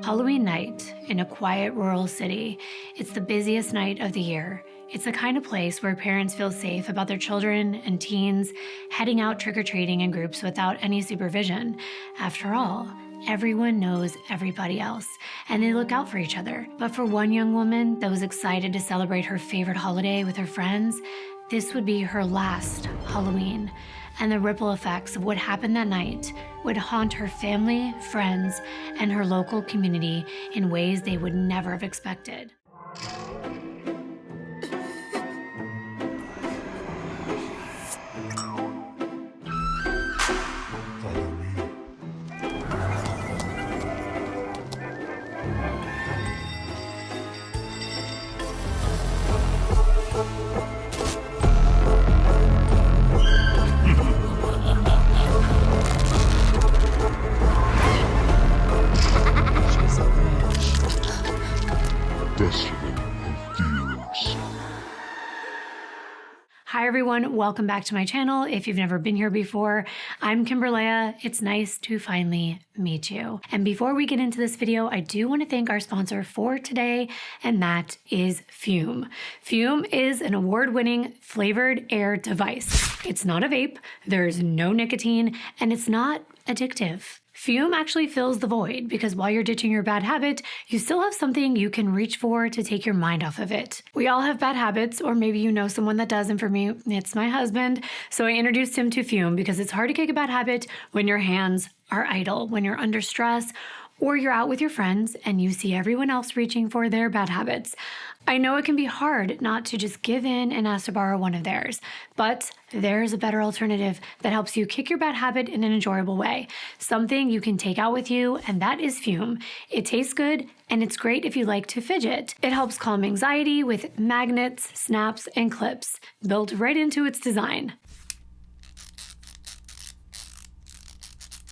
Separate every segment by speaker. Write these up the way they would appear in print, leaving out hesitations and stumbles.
Speaker 1: Halloween night in a quiet rural city. It's the busiest night of the year. It's the kind of place where parents feel safe about their children and teens heading out trick-or-treating in groups without any supervision. After all, everyone knows everybody else, and they look out for each other. But for one young woman that was excited to celebrate her favorite holiday with her friends, this would be her last Halloween. And the ripple effects of what happened that night would haunt her family, friends, and her local community in ways they would never have expected. Hi everyone, welcome back to my channel. If you've never been here before, I'm Kimbyrleigha. It's nice to finally meet you. And before we get into this video, I do want to thank our sponsor for today, and that is Fume. Fume is an award-winning flavored air device. It's not a vape, there's no nicotine, and it's not addictive. Fume actually fills the void because while you're ditching your bad habit, you still have something you can reach for to take your mind off of it. We all have bad habits, or maybe you know someone that does, and for me, it's my husband. So I introduced him to Fume because it's hard to kick a bad habit when your hands are idle, when you're under stress, or you're out with your friends and you see everyone else reaching for their bad habits. I know it can be hard not to just give in and ask to borrow one of theirs, but there's a better alternative that helps you kick your bad habit in an enjoyable way. Something you can take out with you, and that is Fume. It tastes good, and it's great if you like to fidget. It helps calm anxiety with magnets, snaps, and clips built right into its design.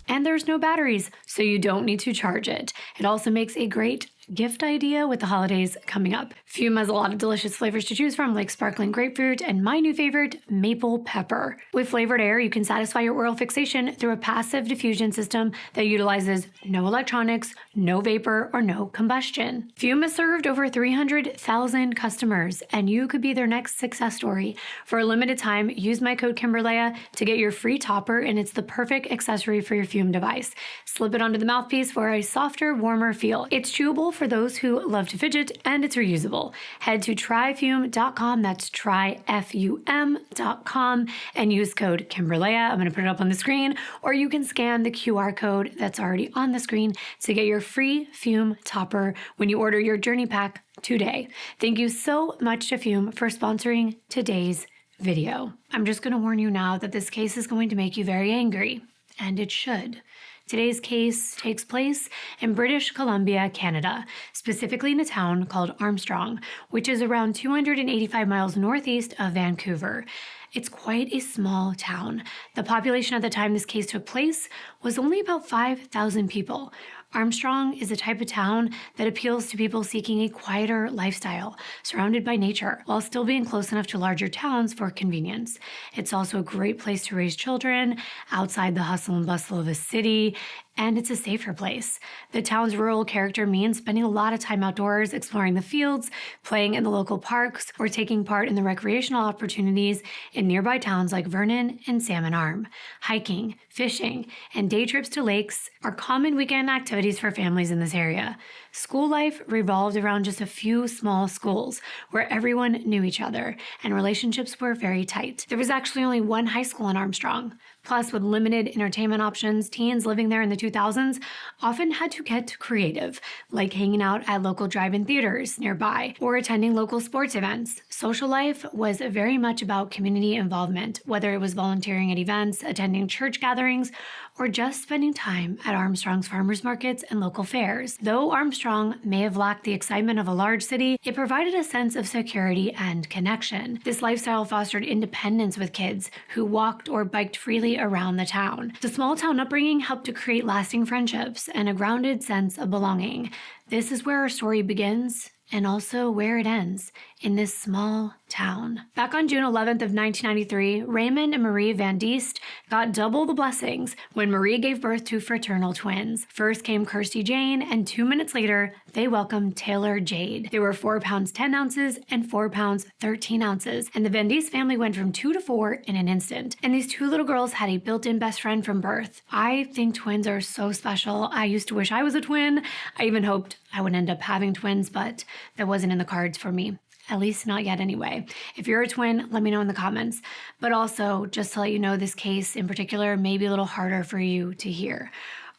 Speaker 1: And there's no batteries, so you don't need to charge it. It also makes a great gift idea with the holidays coming up. Fume has a lot of delicious flavors to choose from, like sparkling grapefruit and my new favorite, maple pepper. With flavored air, you can satisfy your oral fixation through a passive diffusion system that utilizes no electronics, no vapor, or no combustion. Fume has served over 300,000 customers, and you could be their next success story. For a limited time, use my code Kimbyrleigha to get your free topper, and it's the perfect accessory for your Fume device. Slip it onto the mouthpiece for a softer, warmer feel. It's chewable for those who love to fidget, and it's reusable. Head to tryfume.com, that's tryfum.com, and use code Kimbyrleigha. I'm going to put it up on the screen, or you can scan the QR code that's already on the screen to get your free Fume topper when you order your journey pack today. Thank you so much to Fume for sponsoring today's video. I'm just going to warn you now that this case is going to make you very angry, and it should. Today's case takes place in British Columbia, Canada, specifically in a town called Armstrong, which is around 285 miles northeast of Vancouver. It's quite a small town. The population at the time this case took place was only about 5,000 people. Armstrong is a type of town that appeals to people seeking a quieter lifestyle, surrounded by nature, while still being close enough to larger towns for convenience. It's also a great place to raise children, outside the hustle and bustle of a city, and it's a safer place. The town's rural character means spending a lot of time outdoors, exploring the fields, playing in the local parks, or taking part in the recreational opportunities in nearby towns like Vernon and Salmon Arm. Hiking, fishing, and day trips to lakes are common weekend activities for families in this area. School life revolved around just a few small schools where everyone knew each other, and relationships were very tight. There was actually only one high school in Armstrong. Plus, with limited entertainment options, teens living there in the 2000s often had to get creative, like hanging out at local drive-in theaters nearby or attending local sports events. Social life was very much about community involvement, whether it was volunteering at events, attending church gatherings, or just spending time at Armstrong's farmers markets and local fairs. Though Armstrong may have lacked the excitement of a large city, it provided a sense of security and connection. This lifestyle fostered independence with kids who walked or biked freely around the town. The small town upbringing helped to create lasting friendships and a grounded sense of belonging. This is where our story begins and also where it ends. in this small town. Back on June 11th of 1993, Raymond and Marie Van Diest got double the blessings when Marie gave birth to fraternal twins. First came Kirsty Jane, and 2 minutes later, they welcomed Taylor Jade. They were 4 pounds 10 ounces and 4 pounds 13 ounces, and the Van Diest family went from 2 to 4 in an instant. And these 2 little girls had a built-in best friend from birth. I think twins are so special. I used to wish I was a twin. I even hoped I would end up having twins, but that wasn't in the cards for me. At least not yet anyway. If you're a twin, let me know in the comments. But also, just to let you know, this case in particular may be a little harder for you to hear.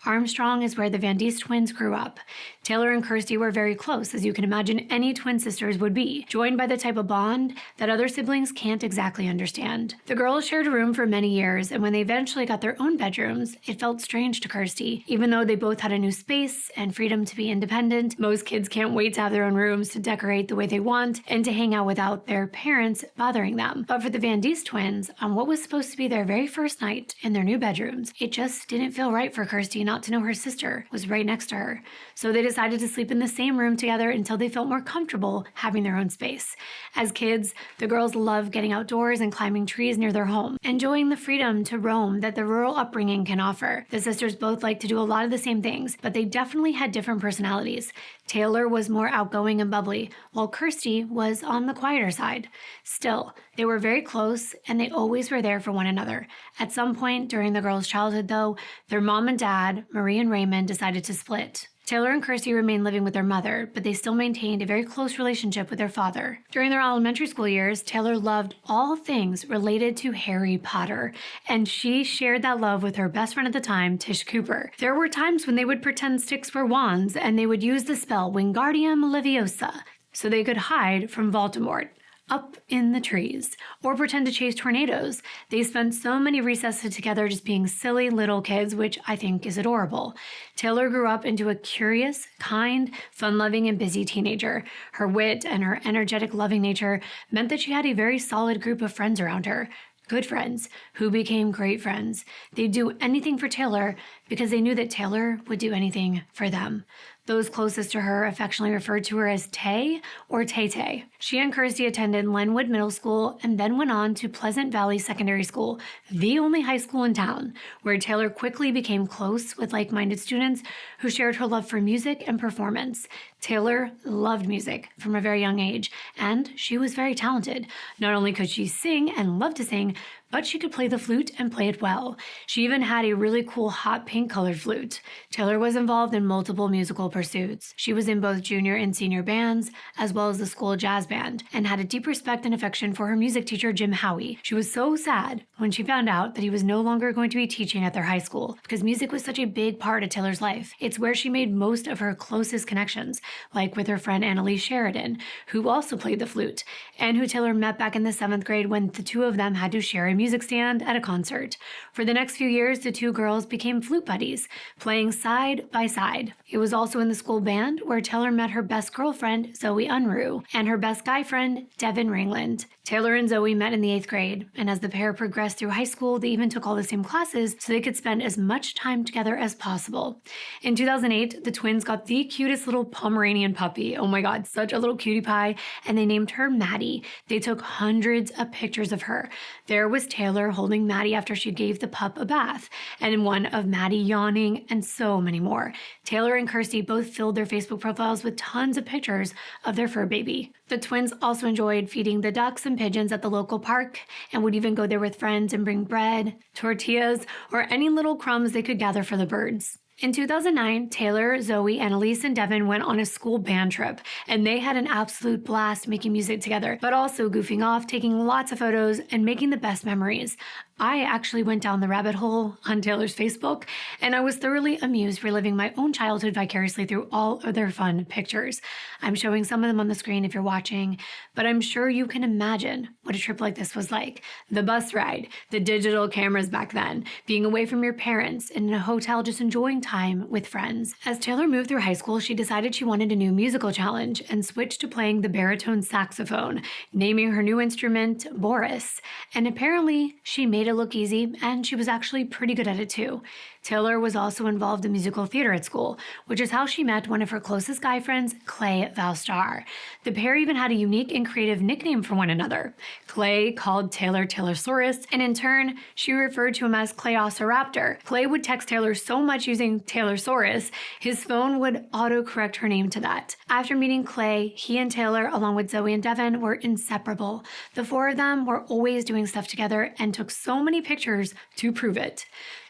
Speaker 1: Armstrong is where the Van Diest twins grew up. Taylor and Kirsty were very close, as you can imagine any twin sisters would be, joined by the type of bond that other siblings can't exactly understand. The girls shared a room for many years, and when they eventually got their own bedrooms, it felt strange to Kirsty. Even though they both had a new space and freedom to be independent, most kids can't wait to have their own rooms to decorate the way they want and to hang out without their parents bothering them. But for the Van Diest twins, on what was supposed to be their very first night in their new bedrooms, it just didn't feel right for Kirsty not to know her sister was right next to her. So they decided to sleep in the same room together until they felt more comfortable having their own space. As kids, the girls loved getting outdoors and climbing trees near their home, enjoying the freedom to roam that the rural upbringing can offer. The sisters both liked to do a lot of the same things, but they definitely had different personalities. Taylor was more outgoing and bubbly, while Kirsty was on the quieter side. Still, they were very close, and they always were there for one another. At some point during the girls' childhood, though, their mom and dad, Marie and Raymond, decided to split. Taylor and Kirsty remained living with their mother, but they still maintained a very close relationship with their father. During their elementary school years, Taylor loved all things related to Harry Potter, and she shared that love with her best friend at the time, Tish Cooper. There were times when they would pretend sticks were wands, and they would use the spell Wingardium Leviosa so they could hide from Voldemort up in the trees, or pretend to chase tornadoes. They spent so many recesses together just being silly little kids, which I think is adorable. Taylor grew up into a curious, kind, fun-loving, and busy teenager. Her wit and her energetic, loving nature meant that she had a very solid group of friends around her. Good friends who became great friends. They'd do anything for Taylor because they knew that Taylor would do anything for them. Those closest to her affectionately referred to her as Tay or Tay-Tay. She and Kirsty attended Lenwood Middle School and then went on to Pleasant Valley Secondary School, the only high school in town, where Taylor quickly became close with like-minded students who shared her love for music and performance. Taylor loved music from a very young age, and she was very talented. Not only could she sing and love to sing, but she could play the flute and play it well. She even had a really cool hot pink colored flute. Taylor was involved in multiple musical pursuits. She was in both junior and senior bands, as well as the school jazz band, and had a deep respect and affection for her music teacher, Jim Howie. She was so sad when she found out that he was no longer going to be teaching at their high school, because music was such a big part of Taylor's life. It's where she made most of her closest connections, like with her friend Annalise Sheridan, who also played the flute, and who Taylor met back in the 7th grade when the two of them had to share a music stand at a concert. For the next few years, the two girls became flute buddies, playing side by side. It was also in the school band where Taylor met her best girlfriend, Zoe Unruh, and her best guy friend, Devin Ringland. Taylor and Zoe met in the 8th grade, and as the pair progressed through high school, they even took all the same classes so they could spend as much time together as possible. In 2008, the twins got the cutest little Pomeranian puppy. Oh my God, such a little cutie pie, and they named her Maddie. They took hundreds of pictures of her. There was Taylor holding Maddie after she gave the pup a bath, and one of Maddie yawning, and so many more. Taylor and Kirsty both filled their Facebook profiles with tons of pictures of their fur baby. The twins also enjoyed feeding the ducks and pigeons at the local park, and would even go there with friends and bring bread, tortillas, or any little crumbs they could gather for the birds. In 2009, Taylor, Zoe, Annalise, and Devin went on a school band trip, and they had an absolute blast making music together, but also goofing off, taking lots of photos, and making the best memories. I actually went down the rabbit hole on Taylor's Facebook, and I was thoroughly amused reliving my own childhood vicariously through all of their fun pictures. I'm showing some of them on the screen if you're watching, but I'm sure you can imagine what a trip like this was like. The bus ride, the digital cameras back then, being away from your parents, and in a hotel just enjoying time with friends. As Taylor moved through high school, she decided she wanted a new musical challenge and switched to playing the baritone saxophone, naming her new instrument Boris, and apparently she made made it look easy, and she was actually pretty good at it too. Taylor was also involved in musical theater at school, which is how she met one of her closest guy friends, Clay Valstar. The pair even had a unique and creative nickname for one another. Clay called Taylor Taylorsaurus, and in turn, she referred to him as Clayosiraptor. Clay would text Taylor so much using Taylorsaurus, his phone would autocorrect her name to that. After meeting Clay, he and Taylor, along with Zoe and Devin, were inseparable. The four of them were always doing stuff together and took so many pictures to prove it.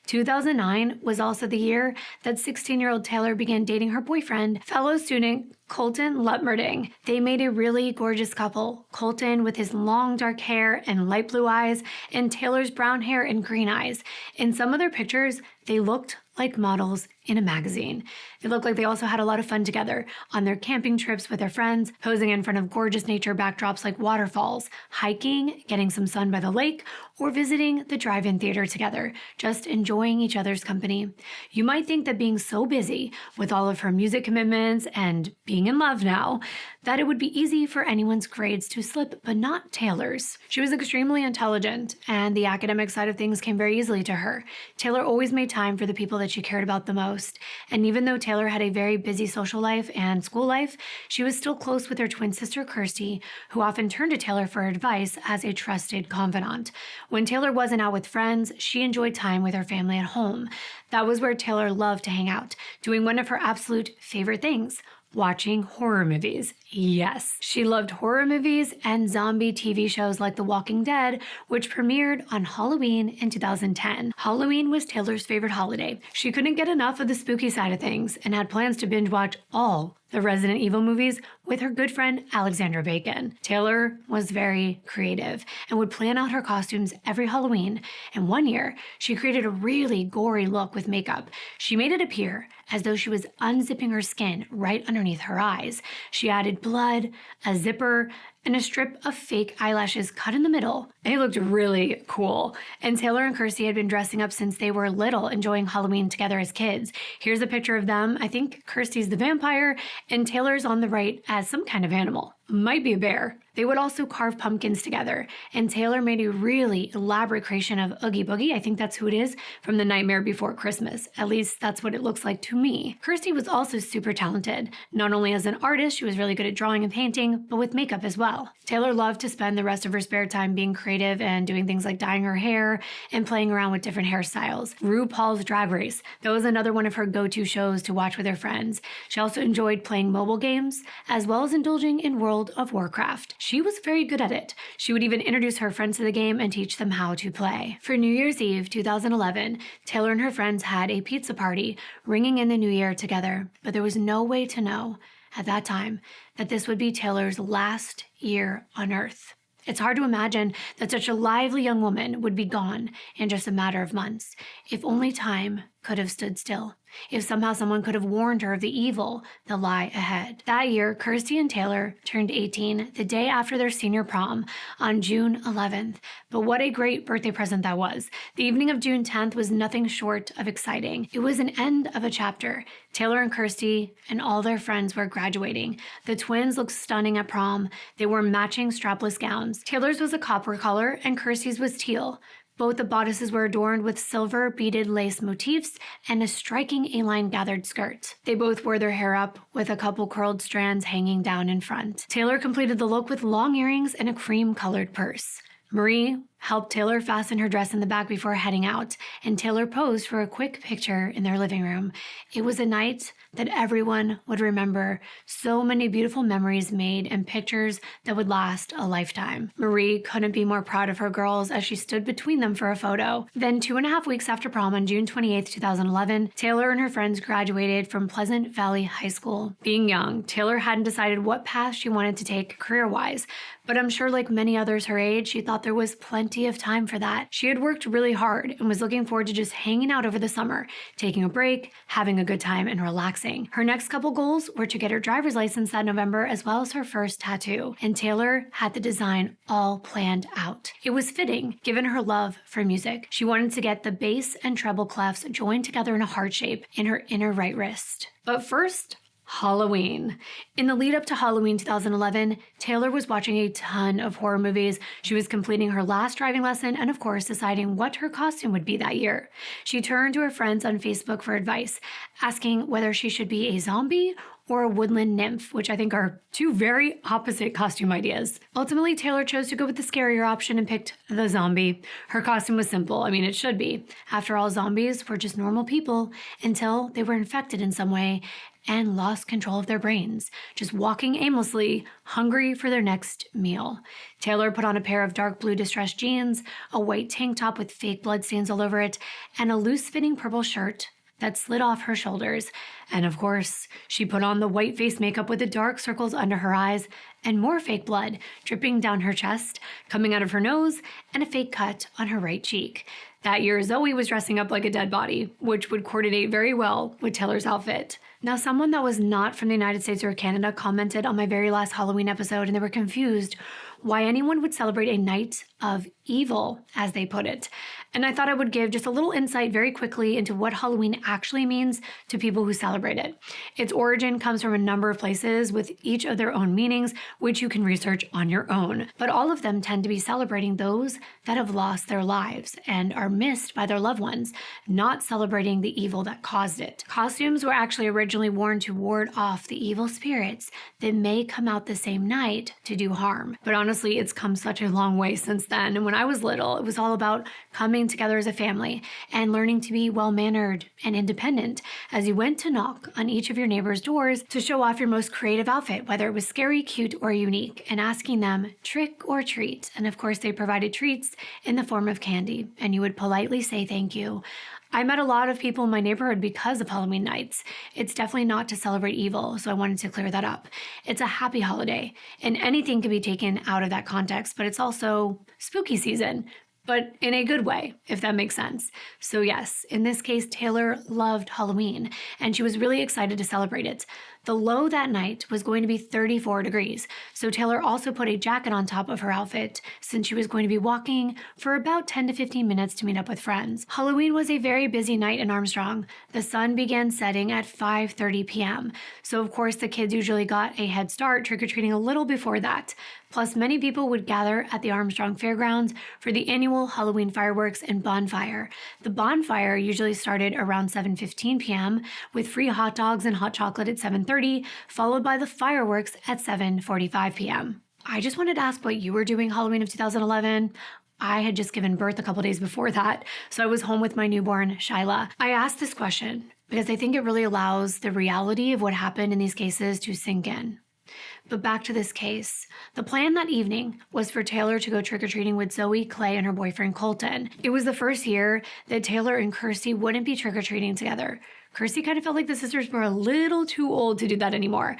Speaker 1: 2009 was also the year that 16-year-old Taylor began dating her boyfriend, fellow student Colton Lutmerding. They made a really gorgeous couple, Colton with his long dark hair and light blue eyes, and Taylor's brown hair and green eyes. In some of their pictures, they looked like models in a magazine. It looked like they also had a lot of fun together on their camping trips with their friends, posing in front of gorgeous nature backdrops like waterfalls, hiking, getting some sun by the lake, or visiting the drive-in theater together, just enjoying each other's company. You might think that being so busy with all of her music commitments and being in love now, that it would be easy for anyone's grades to slip, but not Taylor's. She was extremely intelligent, and the academic side of things came very easily to her. Taylor always made time for the people that she cared about the most, and even though Taylor had a very busy social life and school life, she was still close with her twin sister Kirsty, who often turned to Taylor for advice as a trusted confidant. When Taylor wasn't out with friends, she enjoyed time with her family at home. That was where Taylor loved to hang out, doing one of her absolute favorite things: watching horror movies. Yes, she loved horror movies and zombie TV shows like The Walking Dead, which premiered on Halloween in 2010. Halloween was Taylor's favorite holiday. She couldn't get enough of the spooky side of things and had plans to binge watch all the Resident Evil movies with her good friend Alexandra Bacon. Taylor was very creative and would plan out her costumes every Halloween, and one year she created a really gory look with makeup. She made it appear as though she was unzipping her skin right underneath her eyes. She added blood, a zipper, and a strip of fake eyelashes cut in the middle. It looked really cool. And Taylor and Kirsty had been dressing up since they were little, enjoying Halloween together as kids. Here's a picture of them. I think Kirsty's the vampire, and Taylor's on the right as some kind of animal. Might be a bear. They would also carve pumpkins together, and Taylor made a really elaborate creation of Oogie Boogie, I think that's who it is, from The Nightmare Before Christmas. At least that's what it looks like to me. Kirsty was also super talented. Not only as an artist, she was really good at drawing and painting, but with makeup as well. Taylor loved to spend the rest of her spare time being creative and doing things like dyeing her hair and playing around with different hairstyles. RuPaul's Drag Race, that was another one of her go-to shows to watch with her friends. She also enjoyed playing mobile games, as well as indulging in World of Warcraft. She was very good at it. She would even introduce her friends to the game and teach them how to play. For New Year's Eve 2011, Taylor and her friends had a pizza party, ringing in the new year together, but there was no way to know at that time that this would be Taylor's last year on Earth. It's hard to imagine that such a lively young woman would be gone in just a matter of months. If only time could have stood still. If somehow someone could have warned her of the evil that lie ahead. That year, Kirsty and Taylor turned 18 the day after their senior prom on June 11th. But what a great birthday present that was. The evening of June 10th was nothing short of exciting. It was an end of a chapter. Taylor and Kirsty and all their friends were graduating. The twins looked stunning at prom. They wore matching strapless gowns. Taylor's was a copper color and Kirsty's was teal. Both the bodices were adorned with silver beaded lace motifs and a striking A-line gathered skirt. They both wore their hair up with a couple curled strands hanging down in front. Taylor completed the look with long earrings and a cream-colored purse. Marie helped Taylor fasten her dress in the back before heading out, and Taylor posed for a quick picture in their living room. It was a night that everyone would remember. So many beautiful memories made and pictures that would last a lifetime. Marie couldn't be more proud of her girls as she stood between them for a photo. Then 2.5 weeks after prom on June 28, 2011, Taylor and her friends graduated from Pleasant Valley High School. Being young, Taylor hadn't decided what path she wanted to take career-wise, but I'm sure like many others her age, she thought there was plenty of time for that. She had worked really hard and was looking forward to just hanging out over the summer, taking a break, having a good time, and relaxing. Her next couple goals were to get her driver's license that November, as well as her first tattoo, and Taylor had the design all planned out. It was fitting, given her love for music. She wanted to get the bass and treble clefs joined together in a heart shape in her inner right wrist. But first, Halloween. In the lead up to Halloween 2011, Taylor was watching a ton of horror movies. She was completing her last driving lesson and, of course, deciding what her costume would be that year. She turned to her friends on Facebook for advice, asking whether she should be a zombie or a woodland nymph, which I think are two very opposite costume ideas. Ultimately, Taylor chose to go with the scarier option and picked the zombie. Her costume was simple. I mean, it should be. After all, zombies were just normal people until they were infected in some way and lost control of their brains, just walking aimlessly, hungry for their next meal. Taylor put on a pair of dark blue distressed jeans, a white tank top with fake blood stains all over it, and a loose-fitting purple shirt that slid off her shoulders. And of course, she put on the white face makeup with the dark circles under her eyes and more fake blood dripping down her chest, coming out of her nose, and a fake cut on her right cheek. That year, Zoe was dressing up like a dead body, which would coordinate very well with Taylor's outfit. Now, someone that was not from the United States or Canada commented on my very last Halloween episode, and they were confused why anyone would celebrate a night of evil, as they put it. And I thought I would give just a little insight very quickly into what Halloween actually means to people who celebrate it. Its origin comes from a number of places with each of their own meanings, which you can research on your own. But all of them tend to be celebrating those that have lost their lives and are missed by their loved ones, not celebrating the evil that caused it. Costumes were actually originally worn to ward off the evil spirits that may come out the same night to do harm. But honestly, it's come such a long way since then. And when I was little, it was all about coming together as a family and learning to be well-mannered and independent as you went to knock on each of your neighbors' doors to show off your most creative outfit, whether it was scary, cute, or unique, and asking them trick or treat. And of course, they provided treats in the form of candy, and you would politely say thank you. I met a lot of people in my neighborhood because of Halloween nights. It's definitely not to celebrate evil, so I wanted to clear that up. It's a happy holiday, and anything can be taken out of that context, but it's also spooky season, but in a good way, if that makes sense. So yes, in this case, Taylor loved Halloween, and she was really excited to celebrate it. The low that night was going to be 34 degrees, so Taylor also put a jacket on top of her outfit since she was going to be walking for about 10 to 15 minutes to meet up with friends. Halloween was a very busy night in Armstrong. The sun began setting at 5:30 p.m., so of course the kids usually got a head start trick-or-treating a little before that. Plus, many people would gather at the Armstrong Fairgrounds for the annual Halloween fireworks and bonfire. The bonfire usually started around 7:15 p.m. with free hot dogs and hot chocolate at 7:30, followed by the fireworks at 7:45 p.m. I just wanted to ask what you were doing Halloween of 2011. I had just given birth a couple days before that, so I was home with my newborn, Shyla. I asked this question because I think it really allows the reality of what happened in these cases to sink in. But back to this case. The plan that evening was for Taylor to go trick-or-treating with Zoe, Clay, and her boyfriend, Colton. It was the first year that Taylor and Kirsty wouldn't be trick-or-treating together. Kirsty kind of felt like the sisters were a little too old to do that anymore.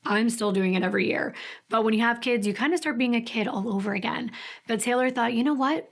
Speaker 1: I'm still doing it every year. But when you have kids, you kind of start being a kid all over again. But Taylor thought, you know what?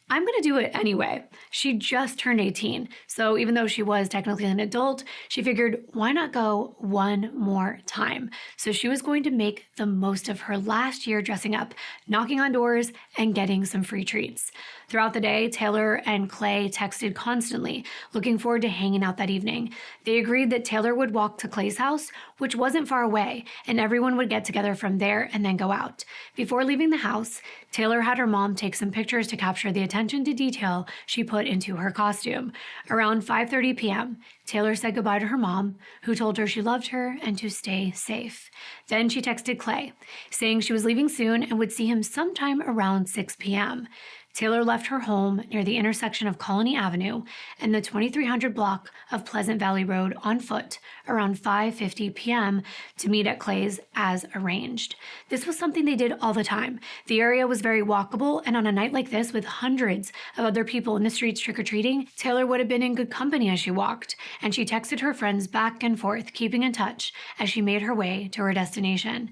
Speaker 1: I'm going to do it anyway. She just turned 18, so even though she was technically an adult, she figured, why not go one more time? So she was going to make the most of her last year dressing up, knocking on doors, and getting some free treats. Throughout the day, Taylor and Clay texted constantly, looking forward to hanging out that evening. They agreed that Taylor would walk to Clay's house, which wasn't far away, and everyone would get together from there and then go out. Before leaving the house, Taylor had her mom take some pictures to capture the attention to detail she put into her costume. Around 5:30 p.m., Taylor said goodbye to her mom, who told her she loved her and to stay safe. Then she texted Clay, saying she was leaving soon and would see him sometime around 6 p.m. Taylor left her home near the intersection of Colony Avenue and the 2300 block of Pleasant Valley Road on foot around 5:50 p.m. to meet at Clay's as arranged. This was something they did all the time. The area was very walkable, and on a night like this with hundreds of other people in the streets trick-or-treating, Taylor would have been in good company as she walked, and she texted her friends back and forth, keeping in touch as she made her way to her destination.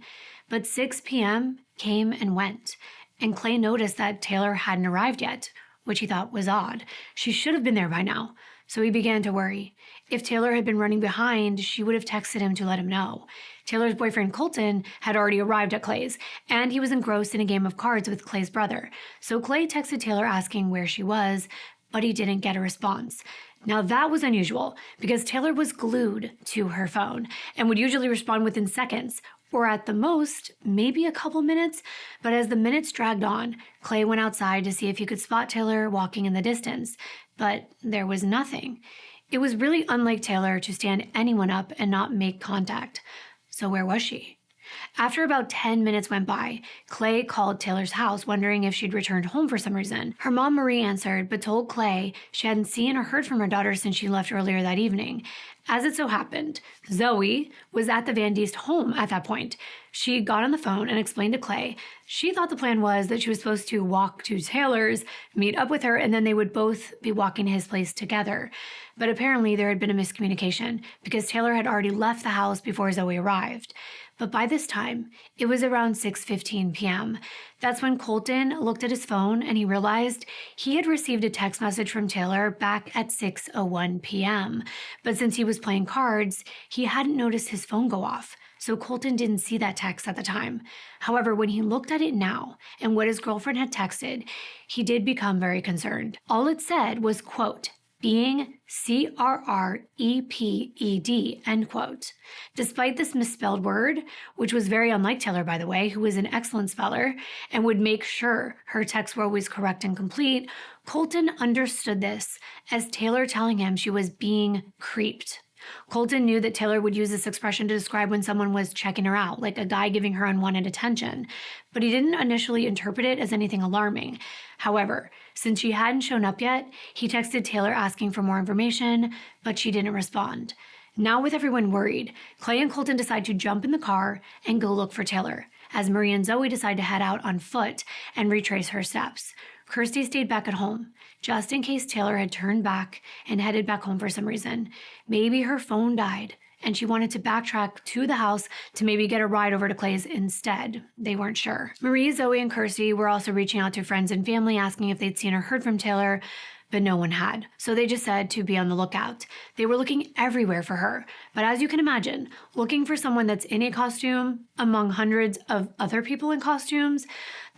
Speaker 1: But 6 p.m. came and went, and Clay noticed that Taylor hadn't arrived yet, which he thought was odd. She should have been there by now, so he began to worry. If Taylor had been running behind, she would have texted him to let him know. Taylor's boyfriend Colton had already arrived at Clay's, and he was engrossed in a game of cards with Clay's brother. So Clay texted Taylor asking where she was, but he didn't get a response. Now that was unusual because Taylor was glued to her phone and would usually respond within seconds, or at the most, maybe a couple minutes. But as the minutes dragged on, Clay went outside to see if he could spot Taylor walking in the distance, but there was nothing. It was really unlike Taylor to stand anyone up and not make contact. So where was she? After about 10 minutes went by, Clay called Taylor's house, wondering if she'd returned home for some reason. Her mom, Marie, answered, but told Clay she hadn't seen or heard from her daughter since she left earlier that evening. As it so happened, Zoe was at the Van Diest home at that point. She got on the phone and explained to Clay she thought the plan was that she was supposed to walk to Taylor's, meet up with her, and then they would both be walking to his place together. But apparently there had been a miscommunication because Taylor had already left the house before Zoe arrived. But by this time, it was around 6:15 p.m. That's when Colton looked at his phone and he realized he had received a text message from Taylor back at 6:01 p.m. But since he was playing cards, he hadn't noticed his phone go off. So Colton didn't see that text at the time. However, when he looked at it now and what his girlfriend had texted, he did become very concerned. All it said was, quote, being CRREPED, end quote. Despite this misspelled word, which was very unlike Taylor, by the way, who was an excellent speller and would make sure her texts were always correct and complete, Colton understood this as Taylor telling him she was being creeped. Colton knew that Taylor would use this expression to describe when someone was checking her out, like a guy giving her unwanted attention, but he didn't initially interpret it as anything alarming. However, since she hadn't shown up yet, he texted Taylor asking for more information, but she didn't respond. Now with everyone worried, Clay and Colton decide to jump in the car and go look for Taylor, as Marie and Zoe decide to head out on foot and retrace her steps. Kirsty stayed back at home, just in case Taylor had turned back and headed back home for some reason. Maybe her phone died, and she wanted to backtrack to the house to maybe get a ride over to Clay's instead. They weren't sure. Marie, Zoe, and Kirsty were also reaching out to friends and family asking if they'd seen or heard from Taylor, but no one had. So they just said to be on the lookout. They were looking everywhere for her, but as you can imagine, looking for someone that's in a costume among hundreds of other people in costumes,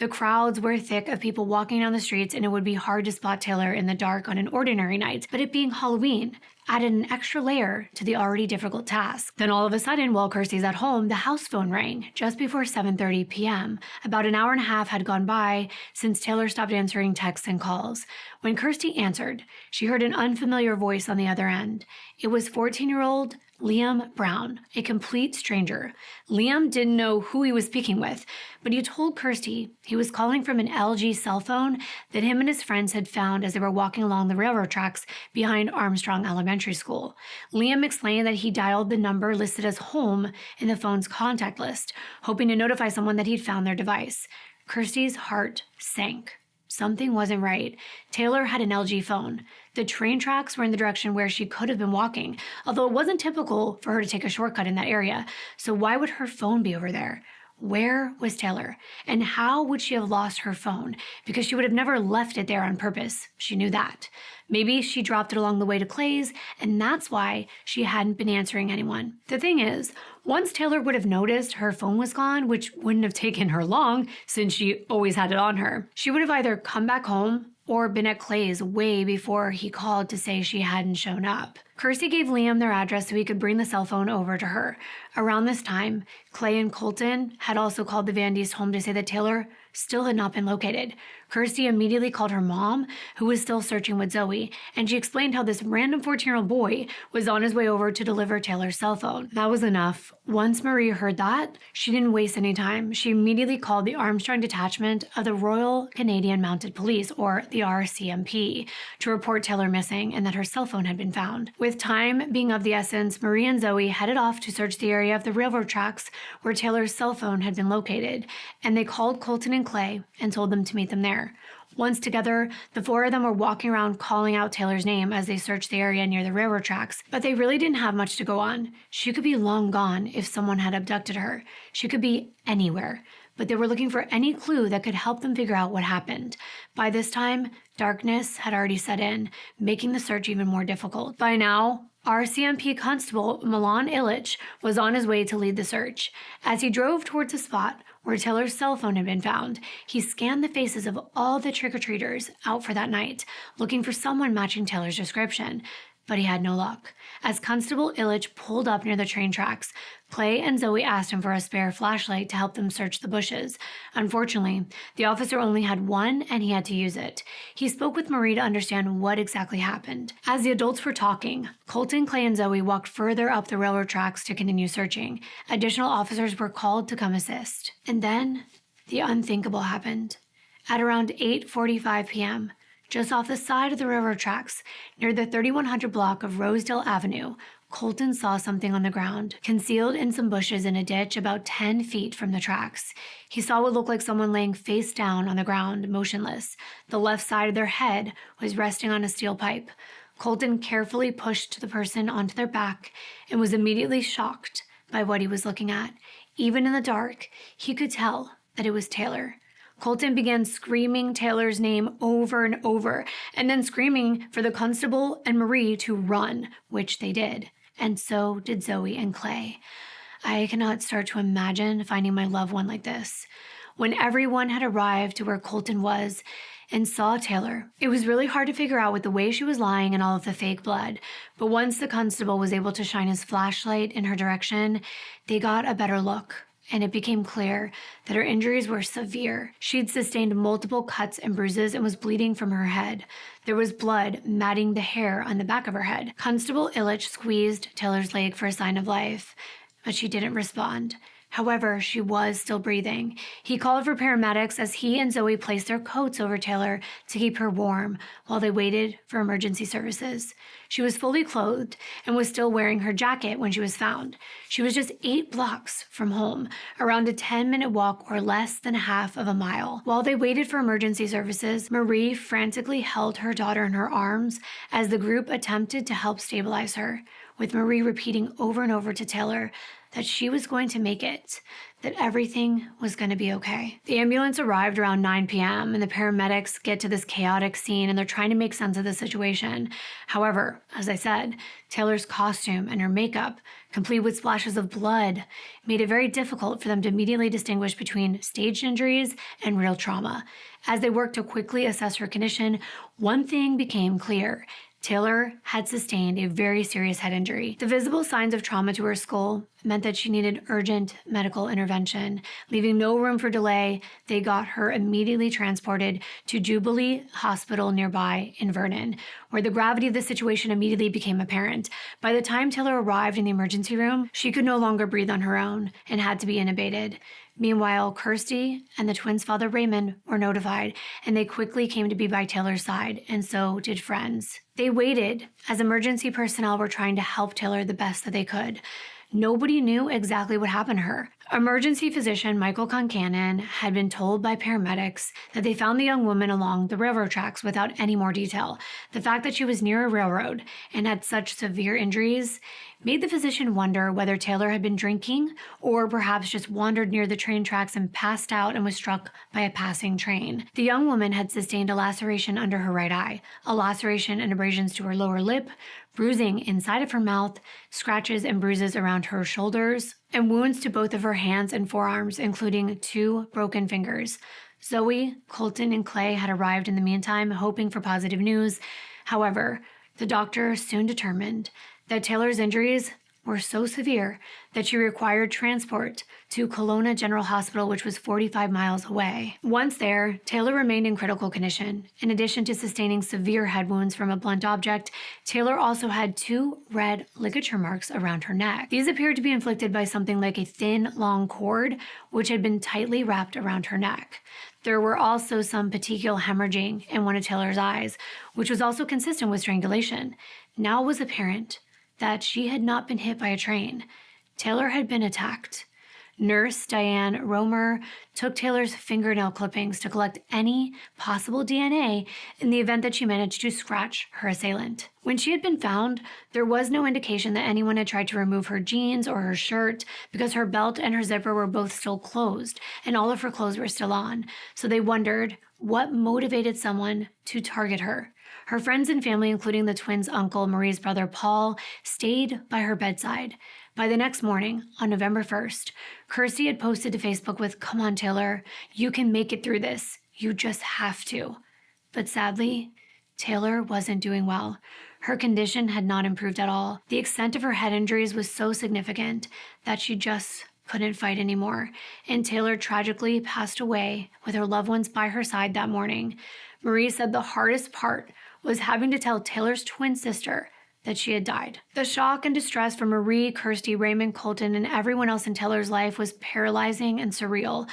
Speaker 1: the crowds were thick of people walking down the streets, and it would be hard to spot Taylor in the dark on an ordinary night. But it being Halloween added an extra layer to the already difficult task. Then all of a sudden, while Kirsty's at home, the house phone rang just before 7:30 p.m. About an hour and a half had gone by since Taylor stopped answering texts and calls. When Kirsty answered, she heard an unfamiliar voice on the other end. It was 14-year-old Liam Brown, a complete stranger. Liam didn't know who he was speaking with, but he told Kirsty he was calling from an LG cell phone that him and his friends had found as they were walking along the railroad tracks behind Armstrong Elementary School. Liam explained that he dialed the number listed as home in the phone's contact list, hoping to notify someone that he'd found their device. Kirsty's heart sank. Something wasn't right. Taylor had an LG phone. The train tracks were in the direction where she could have been walking, although it wasn't typical for her to take a shortcut in that area. So why would her phone be over there? Where was Taylor? And how would she have lost her phone? Because she would have never left it there on purpose. She knew that. Maybe she dropped it along the way to Clay's, and that's why she hadn't been answering anyone. The thing is, once Taylor would have noticed her phone was gone, which wouldn't have taken her long since she always had it on her, she would have either come back home or been at Clay's way before he called to say she hadn't shown up. Kirsty gave Liam their address so he could bring the cell phone over to her. Around this time, Clay and Colton had also called the Van Diest home to say that Taylor still had not been located. Kirsty immediately called her mom, who was still searching with Zoe, and she explained how this random 14-year-old boy was on his way over to deliver Taylor's cell phone. That was enough. Once Marie heard that, she didn't waste any time. She immediately called the Armstrong detachment of the Royal Canadian Mounted Police, or the RCMP, to report Taylor missing and that her cell phone had been found. With time being of the essence, Marie and Zoe headed off to search the area of the railroad tracks where Taylor's cell phone had been located, and they called Colton and Clay and told them to meet them there. Once together, the four of them were walking around calling out Taylor's name as they searched the area near the railroad tracks, but they really didn't have much to go on. She could be long gone if someone had abducted her. She could be anywhere, but they were looking for any clue that could help them figure out what happened. By this time, darkness had already set in, making the search even more difficult. By now, RCMP Constable Milan Illich was on his way to lead the search. As he drove towards the spot where Taylor's cell phone had been found, he scanned the faces of all the trick-or-treaters out for that night, looking for someone matching Taylor's description. but he had no luck. As Constable Illich pulled up near the train tracks, Clay and Zoe asked him for a spare flashlight to help them search the bushes. Unfortunately, the officer only had one and he had to use it. He spoke with Marie to understand what exactly happened. As the adults were talking, Colton, Clay, and Zoe walked further up the railroad tracks to continue searching. Additional officers were called to come assist. And then the unthinkable happened. At around 8:45 p.m., just off the side of the railroad tracks, near the 3100 block of Rosedale Avenue, Colton saw something on the ground, concealed in some bushes in a ditch about 10 feet from the tracks. He saw what looked like someone laying face down on the ground, motionless. The left side of their head was resting on a steel pipe. Colton carefully pushed the person onto their back and was immediately shocked by what he was looking at. Even in the dark, he could tell that it was Taylor. Colton began screaming Taylor's name over and over, and then screaming for the constable and Marie to run, which they did. And so did Zoe and Clay. I cannot start to imagine finding my loved one like this. When everyone had arrived to where Colton was and saw Taylor, it was really hard to figure out with the way she was lying and all of the fake blood. But once the constable was able to shine his flashlight in her direction, they got a better look. And it became clear that her injuries were severe. She'd sustained multiple cuts and bruises and was bleeding from her head. There was blood matting the hair on the back of her head. Constable Illich squeezed Taylor's leg for a sign of life, but she didn't respond. However, she was still breathing. He called for paramedics as he and Zoe placed their coats over Taylor to keep her warm while they waited for emergency services. She was fully clothed and was still wearing her jacket when she was found. She was just 8 blocks from home, around a 10-minute walk or less than half of a mile. While they waited for emergency services, Marie frantically held her daughter in her arms as the group attempted to help stabilize her, with Marie repeating over and over to Taylor that she was going to make it, that everything was going to be okay. The ambulance arrived around 9 p.m. and the paramedics get to this chaotic scene and they're trying to make sense of the situation. However, as I said, Taylor's costume and her makeup, complete with splashes of blood, made it very difficult for them to immediately distinguish between staged injuries and real trauma. As they worked to quickly assess her condition, one thing became clear. Taylor had sustained a very serious head injury. The visible signs of trauma to her skull meant that she needed urgent medical intervention. Leaving no room for delay, they got her immediately transported to Jubilee Hospital nearby in Vernon, where the gravity of the situation immediately became apparent. By the time Taylor arrived in the emergency room, she could no longer breathe on her own and had to be intubated. Meanwhile, Kirsty and the twins' father Raymond were notified, and they quickly came to be by Taylor's side, and so did friends. They waited as emergency personnel were trying to help Taylor the best that they could. Nobody knew exactly what happened to her. Emergency physician Michael Concannon had been told by paramedics that they found the young woman along the railroad tracks without any more detail. The fact that she was near a railroad and had such severe injuries made the physician wonder whether Taylor had been drinking or perhaps just wandered near the train tracks and passed out and was struck by a passing train. The young woman had sustained a laceration under her right eye, a laceration and abrasions to her lower lip, bruising inside of her mouth, scratches and bruises around her shoulders, and wounds to both of her hands and forearms, including 2 broken fingers. Zoe, Colton, and Clay had arrived in the meantime, hoping for positive news. However, the doctor soon determined that Taylor's injuries were so severe that she required transport to Kelowna General Hospital, which was 45 miles away. Once there, Taylor remained in critical condition. In addition to sustaining severe head wounds from a blunt object, Taylor also had 2 red ligature marks around her neck. These appeared to be inflicted by something like a thin, long cord, which had been tightly wrapped around her neck. There were also some petechial hemorrhaging in one of Taylor's eyes, which was also consistent with strangulation. Now it was apparent that she had not been hit by a train. Taylor had been attacked. Nurse Diane Romer took Taylor's fingernail clippings to collect any possible DNA in the event that she managed to scratch her assailant. When she had been found, there was no indication that anyone had tried to remove her jeans or her shirt because her belt and her zipper were both still closed and all of her clothes were still on. So they wondered what motivated someone to target her. Her friends and family, including the twins' uncle, Marie's brother Paul, stayed by her bedside. By the next morning, on November 1st, Kirsty had posted to Facebook with, "Come on, Taylor, you can make it through this. You just have to." But sadly, Taylor wasn't doing well. Her condition had not improved at all. The extent of her head injuries was so significant that she just couldn't fight anymore, and Taylor tragically passed away with her loved ones by her side that morning. Marie said the hardest part was having to tell Taylor's twin sister that she had died. The shock and distress for Marie, Kirsty, Raymond, Colton, and everyone else in Taylor's life was paralyzing and surreal.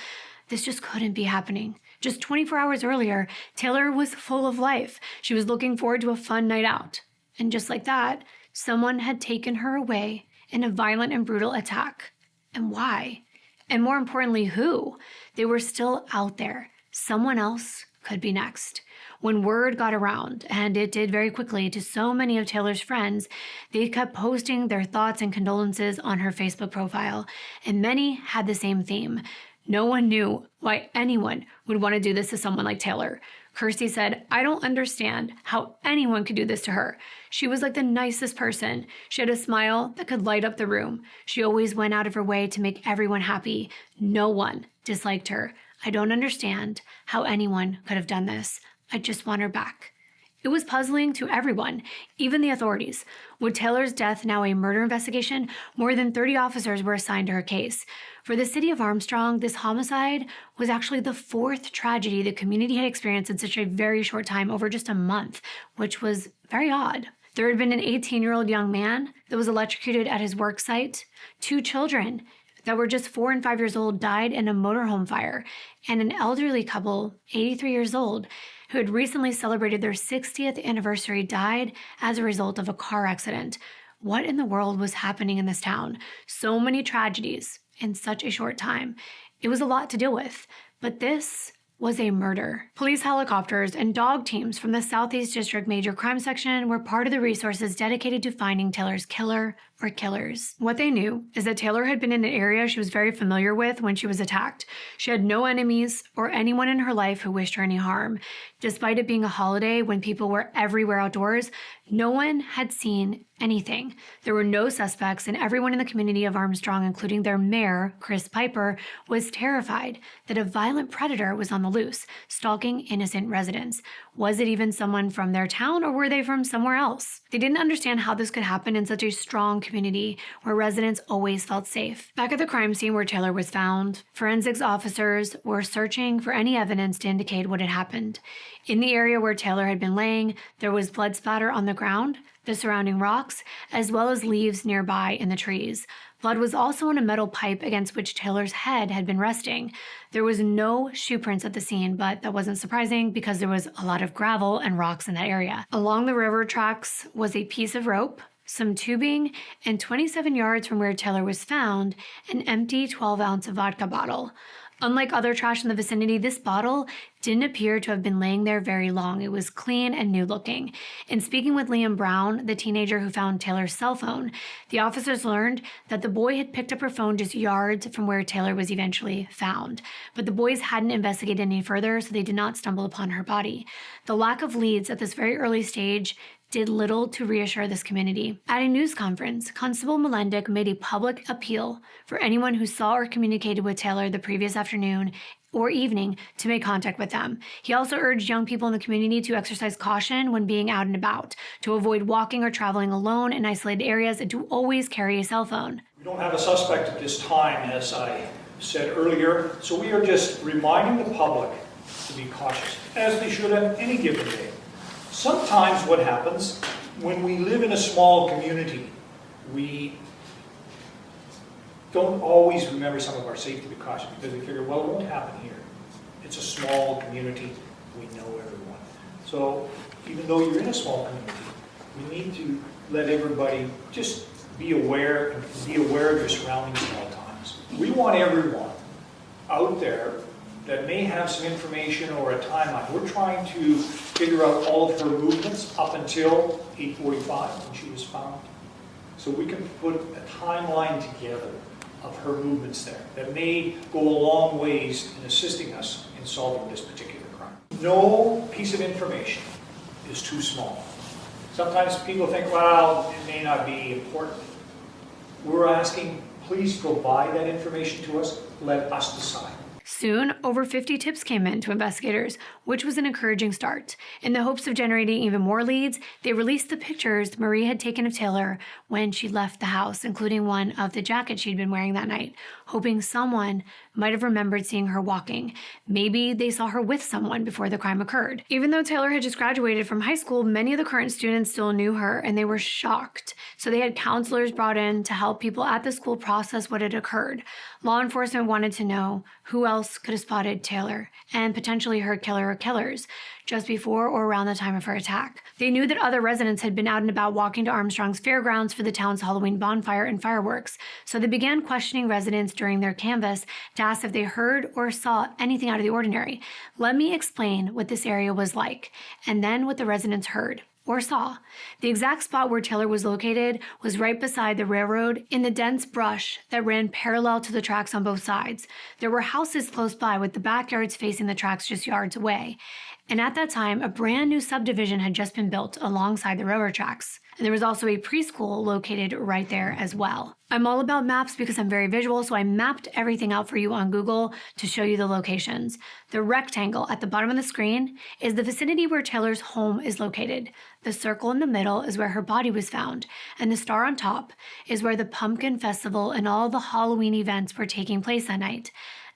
Speaker 1: This just couldn't be happening. Just 24 hours earlier, Taylor was full of life. She was looking forward to a fun night out. And just like that, someone had taken her away in a violent and brutal attack. And why? And more importantly, who? They were still out there. Someone else could be next. When word got around, and it did very quickly to so many of Taylor's friends, they kept posting their thoughts and condolences on her Facebook profile, and many had the same theme. No one knew why anyone would want to do this to someone like Taylor. Kirsty said, "I don't understand how anyone could do this to her. She was like the nicest person. She had a smile that could light up the room. She always went out of her way to make everyone happy. No one disliked her. I don't understand how anyone could have done this. I just want her back." It was puzzling to everyone, even the authorities. With Taylor's death now a murder investigation, more than 30 officers were assigned to her case. For the city of Armstrong, this homicide was actually the fourth tragedy the community had experienced in such a very short time, over just a month, which was very odd. There had been an 18-year-old young man that was electrocuted at his work site. 2 children that were just 4 and 5 years old died in a motorhome fire, and an elderly couple, 83 years old, who had recently celebrated their 60th anniversary, died as a result of a car accident. What in the world was happening in this town? So many tragedies in such a short time. It was a lot to deal with, but this was a murder. Police helicopters and dog teams from the Southeast District Major Crime Section were part of the resources dedicated to finding Taylor's killer or killers. What they knew is that Taylor had been in an area she was very familiar with when she was attacked. She had no enemies or anyone in her life who wished her any harm. Despite it being a holiday when people were everywhere outdoors, no one had seen anything. There were no suspects, and everyone in the community of Armstrong, including their mayor, Chris Piper, was terrified that a violent predator was on the loose, stalking innocent residents. Was it even someone from their town, or were they from somewhere else? They didn't understand how this could happen in such a strong community where residents always felt safe. Back at the crime scene where Taylor was found, forensics officers were searching for any evidence to indicate what had happened. In the area where Taylor had been laying, there was blood splatter on the ground, the surrounding rocks, as well as leaves nearby in the trees. Blood was also on a metal pipe against which Taylor's head had been resting. There was no shoe prints at the scene, but that wasn't surprising because there was a lot of gravel and rocks in that area. Along the river tracks was a piece of rope, some tubing, and 27 yards from where Taylor was found, an empty 12-ounce vodka bottle. Unlike other trash in the vicinity, this bottle didn't appear to have been laying there very long. It was clean and new looking. In speaking with Liam Brown, the teenager who found Taylor's cell phone, the officers learned that the boy had picked up her phone just yards from where Taylor was eventually found. But the boys hadn't investigated any further, so they did not stumble upon her body. The lack of leads at this very early stage did little to reassure this community. At a news conference, Constable Melendick made a public appeal for anyone who saw or communicated with Taylor the previous afternoon or evening to make contact with them. He also urged young people in the community to exercise caution when being out and about, to avoid walking or traveling alone in isolated areas, and to always carry a cell phone.
Speaker 2: We don't have a suspect at this time, as I said earlier, so we are just reminding the public to be cautious, as they should on any given day. Sometimes what happens when we live in a small community, we don't always remember some of our safety precautions because we figure, well, it won't happen here. It's a small community. We know everyone. So even though you're in a small community, we need to let everybody just be aware and be aware of your surroundings at all times. We want everyone out there that may have some information or a timeline. We're trying to figure out all of her movements up until 8:45 when she was found. So we can put a timeline together of her movements there that may go a long ways in assisting us in solving this particular crime. No piece of information is too small. Sometimes people think, well, it may not be important. We're asking, please provide that information to us. Let us decide.
Speaker 1: Soon, over 50 tips came in to investigators, which was an encouraging start. In the hopes of generating even more leads, they released the pictures Marie had taken of Taylor when she left the house, including one of the jacket she'd been wearing that night, hoping someone might have remembered seeing her walking. Maybe they saw her with someone before the crime occurred. Even though Taylor had just graduated from high school, many of the current students still knew her, and they were shocked. So they had counselors brought in to help people at the school process what had occurred. Law enforcement wanted to know who else could have spotted Taylor and potentially her killer or killers just before or around the time of her attack. They knew that other residents had been out and about walking to Armstrong's fairgrounds for the town's Halloween bonfire and fireworks, so they began questioning residents during their canvass to ask if they heard or saw anything out of the ordinary. Let me explain what this area was like, and then what the residents heard or saw. The exact spot where Taylor was located was right beside the railroad in the dense brush that ran parallel to the tracks on both sides. There were houses close by with the backyards facing the tracks just yards away. And at that time, a brand new subdivision had just been built alongside the railroad tracks. And there was also a preschool located right there as well. I'm all about maps because I'm very visual, so I mapped everything out for you on Google to show you the locations. The rectangle at the bottom of the screen is the vicinity where Taylor's home is located. The circle in the middle is where her body was found, and the star on top is where the pumpkin festival and all the Halloween events were taking place that night.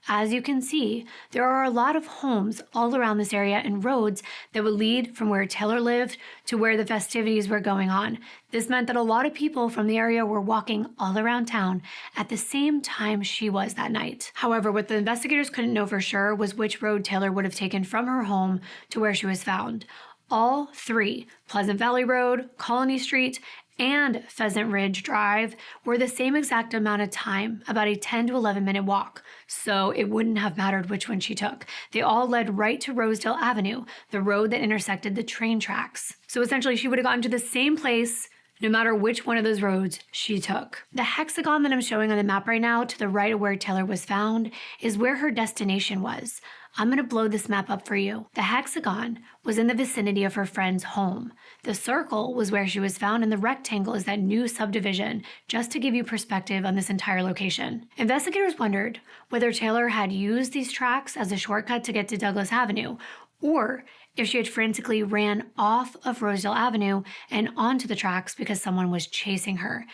Speaker 1: As you can see, there are a lot of homes all around this area and roads that would lead from where Taylor lived to where the festivities were going on. This meant that a lot of people from the area were walking all around town at the same time she was that night. However, what the investigators couldn't know for sure was which road Taylor would have taken from her home to where she was found. All three, Pleasant Valley Road, Colony Street, and Pheasant Ridge Drive, were the same exact amount of time, about a 10 to 11 minute walk. So it wouldn't have mattered which one she took. They all led right to Rosedale Avenue, the road that intersected the train tracks. So essentially she would have gotten to the same place no matter which one of those roads she took. The hexagon that I'm showing on the map right now to the right of where Taylor was found is where her destination was. I'm going to blow this map up for you. The hexagon was in the vicinity of her friend's home. The circle was where she was found, and the rectangle is that new subdivision, just to give you perspective on this entire location. Investigators wondered whether Taylor had used these tracks as a shortcut to get to Douglas Avenue, or if she had frantically ran off of Rosedale Avenue and onto the tracks because someone was chasing her.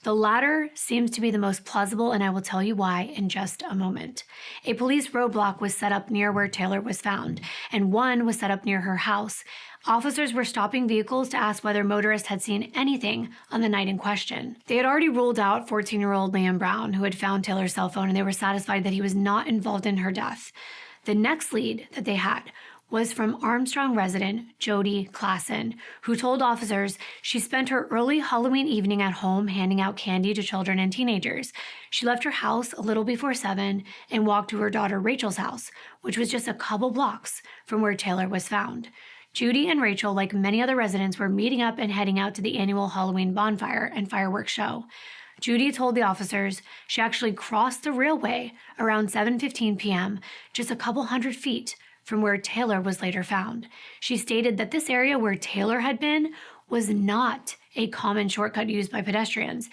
Speaker 1: The latter seems to be the most plausible, and I will tell you why in just a moment. A police roadblock was set up near where Taylor was found, and one was set up near her house. Officers were stopping vehicles to ask whether motorists had seen anything on the night in question. They had already ruled out 14-year-old Liam Brown, who had found Taylor's cell phone, and they were satisfied that he was not involved in her death. The next lead that they had was from Armstrong resident Jody Klassen, who told officers she spent her early Halloween evening at home handing out candy to children and teenagers. She left her house a little before 7 and walked to her daughter Rachel's house, which was just a couple blocks from where Taylor was found. Judy and Rachel, like many other residents, were meeting up and heading out to the annual Halloween bonfire and fireworks show. Judy told the officers she actually crossed the railway around 7:15 p.m., just a couple hundred feet from where Taylor was later found. She stated that this area where Taylor had been was not a common shortcut used by pedestrians.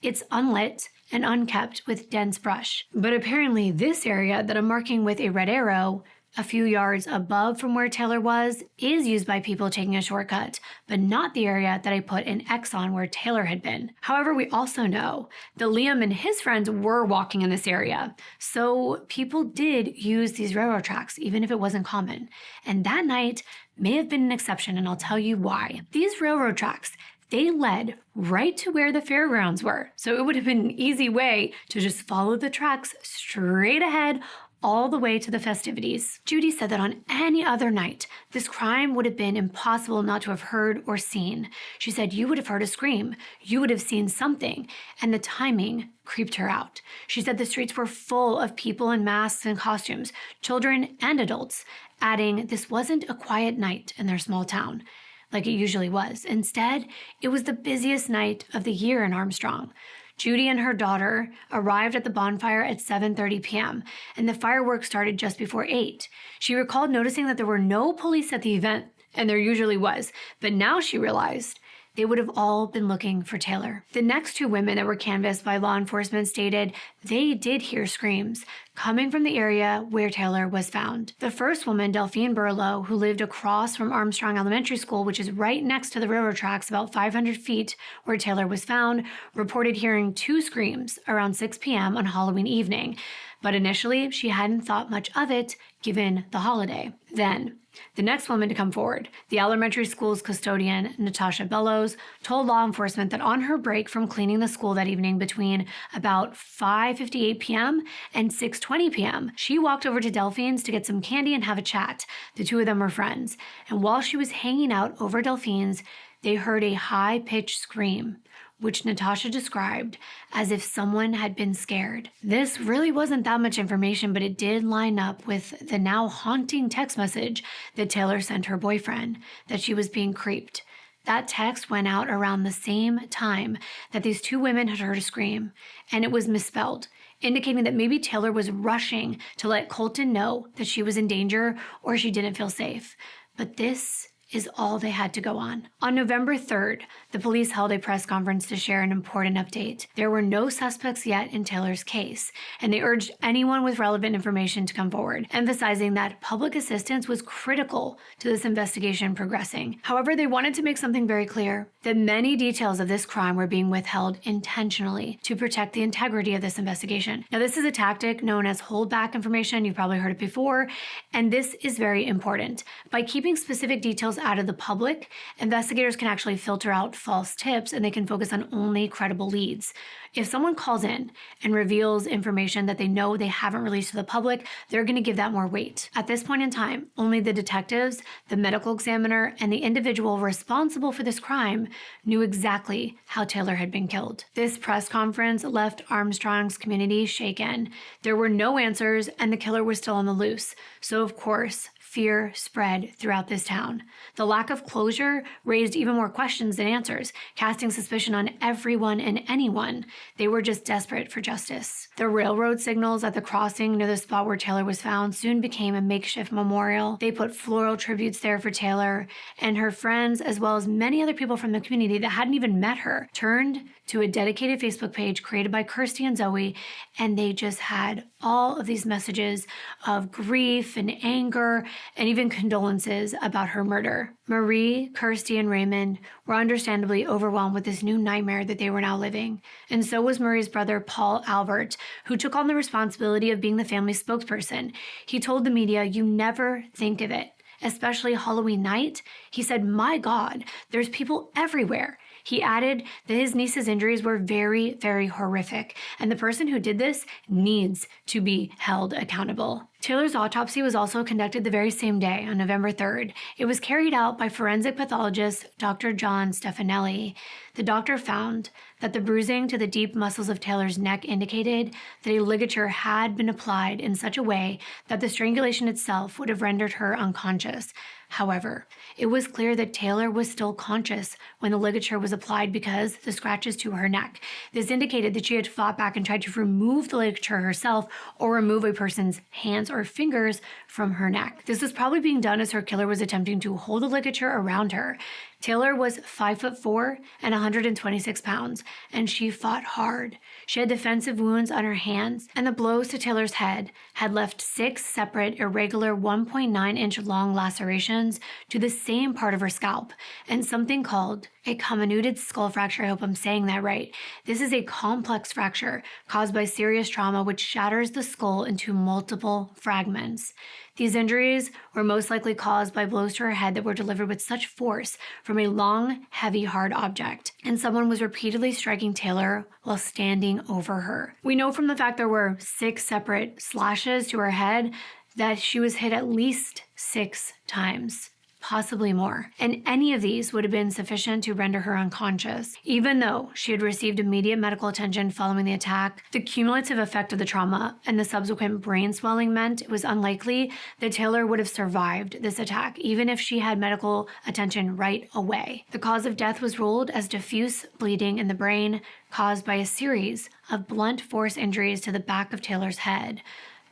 Speaker 1: It's unlit and unkept with dense brush. But apparently this area that I'm marking with a red arrow a few yards above from where Taylor was is used by people taking a shortcut, but not the area that I put an X on where Taylor had been. However, we also know that Liam and his friends were walking in this area, so people did use these railroad tracks, even if it wasn't common. And that night may have been an exception, and I'll tell you why. These railroad tracks, they led right to where the fairgrounds were, so it would have been an easy way to just follow the tracks straight ahead all the way to the festivities. Judy said that on any other night, this crime would have been impossible not to have heard or seen. She said you would have heard a scream, you would have seen something, and the timing creeped her out. She said the streets were full of people in masks and costumes, children and adults, adding this wasn't a quiet night in their small town like it usually was. Instead, it was the busiest night of the year in Armstrong. Judy and her daughter arrived at the bonfire at 7:30 p.m., and the fireworks started just before 8. She recalled noticing that there were no police at the event, and there usually was, but now she realized they would have all been looking for Taylor. The next two women that were canvassed by law enforcement stated they did hear screams coming from the area where Taylor was found. The first woman, Kimbyrleigha, who lived across from Armstrong Elementary School, which is right next to the railroad tracks about 500 feet where Taylor was found, reported hearing 2 screams around 6 p.m. on Halloween evening. But initially, she hadn't thought much of it given the holiday. Then, the next woman to come forward, the elementary school's custodian, Natasha Bellows, told law enforcement that on her break from cleaning the school that evening between about 5:58 p.m. and 6:20 p.m., she walked over to Delphine's to get some candy and have a chat. The two of them were friends. And while she was hanging out over Delphine's, they heard a high-pitched scream, which Natasha described as if someone had been scared. This really wasn't that much information, but it did line up with the now haunting text message that Taylor sent her boyfriend, that she was being creeped. That text went out around the same time that these two women had heard a scream, and it was misspelled, indicating that maybe Taylor was rushing to let Colton know that she was in danger or she didn't feel safe. But this is all they had to go on. On November 3rd, the police held a press conference to share an important update. There were no suspects yet in Taylor's case, and they urged anyone with relevant information to come forward, emphasizing that public assistance was critical to this investigation progressing. However, they wanted to make something very clear, that many details of this crime were being withheld intentionally to protect the integrity of this investigation. Now, this is a tactic known as holdback information. You've probably heard it before, and this is very important. By keeping specific details out of the public, investigators can actually filter out false tips and they can focus on only credible leads. If someone calls in and reveals information that they know they haven't released to the public, they're going to give that more weight. At this point in time, only the detectives, the medical examiner, and the individual responsible for this crime knew exactly how Taylor had been killed. This press conference left Armstrong's community shaken. There were no answers, and the killer was still on the loose. So, of course, fear spread throughout this town. The lack of closure raised even more questions than answers, casting suspicion on everyone and anyone. They were just desperate for justice. The railroad signals at the crossing near the spot where Taylor was found soon became a makeshift memorial. They put floral tributes there for Taylor, and her friends, as well as many other people from the community that hadn't even met her, turned to a dedicated Facebook page created by Kirsty and Zoe, and they just had all of these messages of grief and anger and even condolences about her murder. Marie, Kirsty, and Raymond were understandably overwhelmed with this new nightmare that they were now living. And so was Marie's brother, Paul Albert, who took on the responsibility of being the family's spokesperson. He told the media, "You never think of it, especially Halloween night." He said, "My God, there's people everywhere." He added that his niece's injuries were very, very horrific, and the person who did this needs to be held accountable. Taylor's autopsy was also conducted the very same day, on November 3rd. It was carried out by forensic pathologist Dr. John Stefanelli. The doctor found that the bruising to the deep muscles of Taylor's neck indicated that a ligature had been applied in such a way that the strangulation itself would have rendered her unconscious. However, it was clear that Taylor was still conscious when the ligature was applied because the scratches to her neck. This indicated that she had fought back and tried to remove the ligature herself or remove a person's hands or fingers from her neck. This was probably being done as her killer was attempting to hold the ligature around her. Taylor was 5'4" and 126 pounds, and she fought hard. She had defensive wounds on her hands, and the blows to Taylor's head had left 6 separate, irregular 1.9-inch long lacerations to the same part of her scalp, and something called a comminuted skull fracture. I hope I'm saying that right. This is a complex fracture caused by serious trauma which shatters the skull into multiple fragments. These injuries were most likely caused by blows to her head that were delivered with such force from a long, heavy, hard object, and someone was repeatedly striking Taylor while standing over her. We know from the fact there were 6 separate slashes to her head that she was hit at least 6 times. Possibly more. And any of these would have been sufficient to render her unconscious. Even though she had received immediate medical attention following the attack, the cumulative effect of the trauma and the subsequent brain swelling meant it was unlikely that Taylor would have survived this attack, even if she had medical attention right away. The cause of death was ruled as diffuse bleeding in the brain caused by a series of blunt force injuries to the back of Taylor's head.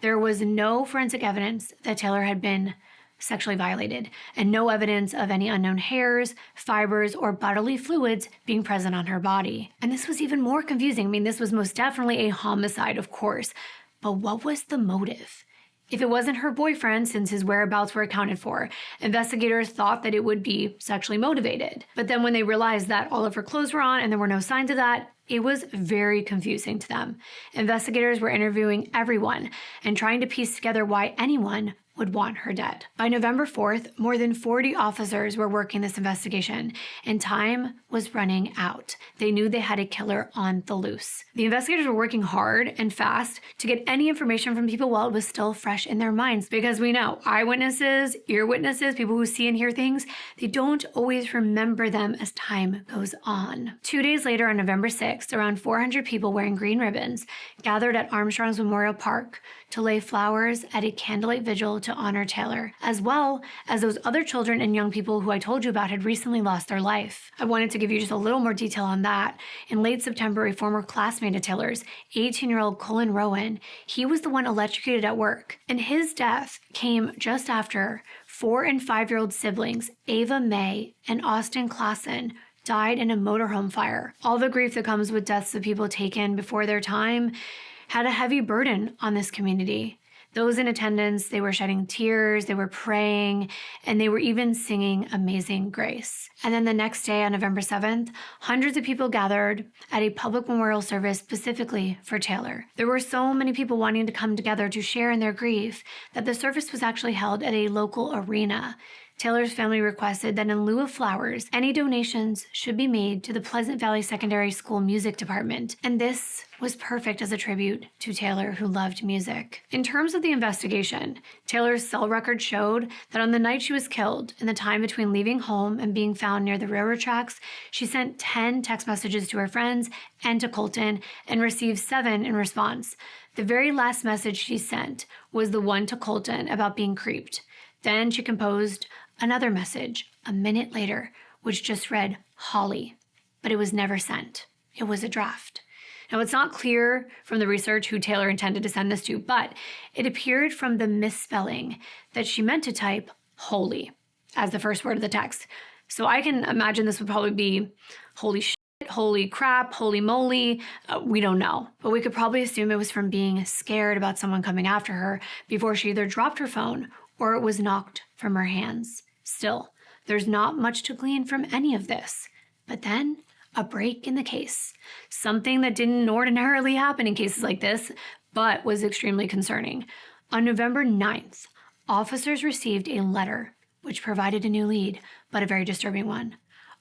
Speaker 1: There was no forensic evidence that Taylor had been sexually violated, and no evidence of any unknown hairs, fibers, or bodily fluids being present on her body. And this was even more confusing. I mean, this was most definitely a homicide, of course, but what was the motive? If it wasn't her boyfriend, since his whereabouts were accounted for, investigators thought that it would be sexually motivated. But then when they realized that all of her clothes were on and there were no signs of that, it was very confusing to them. Investigators were interviewing everyone and trying to piece together why anyone would want her dead. By November 4th, more than 40 officers were working this investigation, and time was running out. They knew they had a killer on the loose. The investigators were working hard and fast to get any information from people while it was still fresh in their minds, because we know eyewitnesses, ear witnesses, people who see and hear things, they don't always remember them as time goes on. 2 days later, on November 6th, around 400 people wearing green ribbons gathered at Armstrong's Memorial Park to lay flowers at a candlelight vigil to honor Taylor, as well as those other children and young people who I told you about had recently lost their life. I wanted to give you just a little more detail on that. In late September, a former classmate of Taylor's, 18-year-old Colin Rowan, he was the one electrocuted at work, and his death came just after 4- and 5-year-old siblings Ava May and Austin Klassen died in a motorhome fire. All the grief that comes with deaths of people taken before their time had a heavy burden on this community. Those in attendance, they were shedding tears, they were praying, and they were even singing Amazing Grace. And then the next day, on November 7th, hundreds of people gathered at a public memorial service specifically for Taylor. There were so many people wanting to come together to share in their grief that the service was actually held at a local arena. Taylor's family requested that in lieu of flowers, any donations should be made to the Pleasant Valley Secondary School music department, and this was perfect as a tribute to Taylor, who loved music. In terms of the investigation, Taylor's cell record showed that on the night she was killed, in the time between leaving home and being found near the railroad tracks, she sent 10 text messages to her friends and to Colton and received 7 in response. The very last message she sent was the one to Colton about being creeped. Then she composed another message a minute later, which just read Holly, but it was never sent. It was a draft. Now, it's not clear from the research who Taylor intended to send this to, but it appeared from the misspelling that she meant to type holy as the first word of the text. So I can imagine this would probably be holy shit, holy crap, holy moly. We don't know, but we could probably assume it was from being scared about someone coming after her before she either dropped her phone or it was knocked from her hands. Still, there's not much to glean from any of this. But then, a break in the case. Something that didn't ordinarily happen in cases like this, but was extremely concerning. On November 9th, officers received a letter which provided a new lead, but a very disturbing one.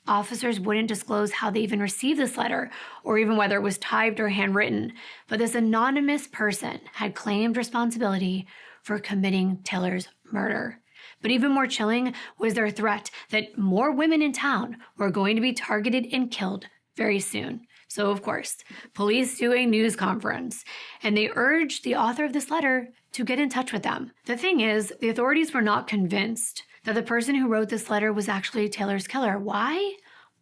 Speaker 1: Officers wouldn't disclose how they even received this letter, or even whether it was typed or handwritten, but this anonymous person had claimed responsibility for committing Taylor's murder. But even more chilling was their threat that more women in town were going to be targeted and killed very soon. So, of course, police do a news conference, and they urged the author of this letter to get in touch with them. The thing is, the authorities were not convinced that the person who wrote this letter was actually Taylor's killer. Why?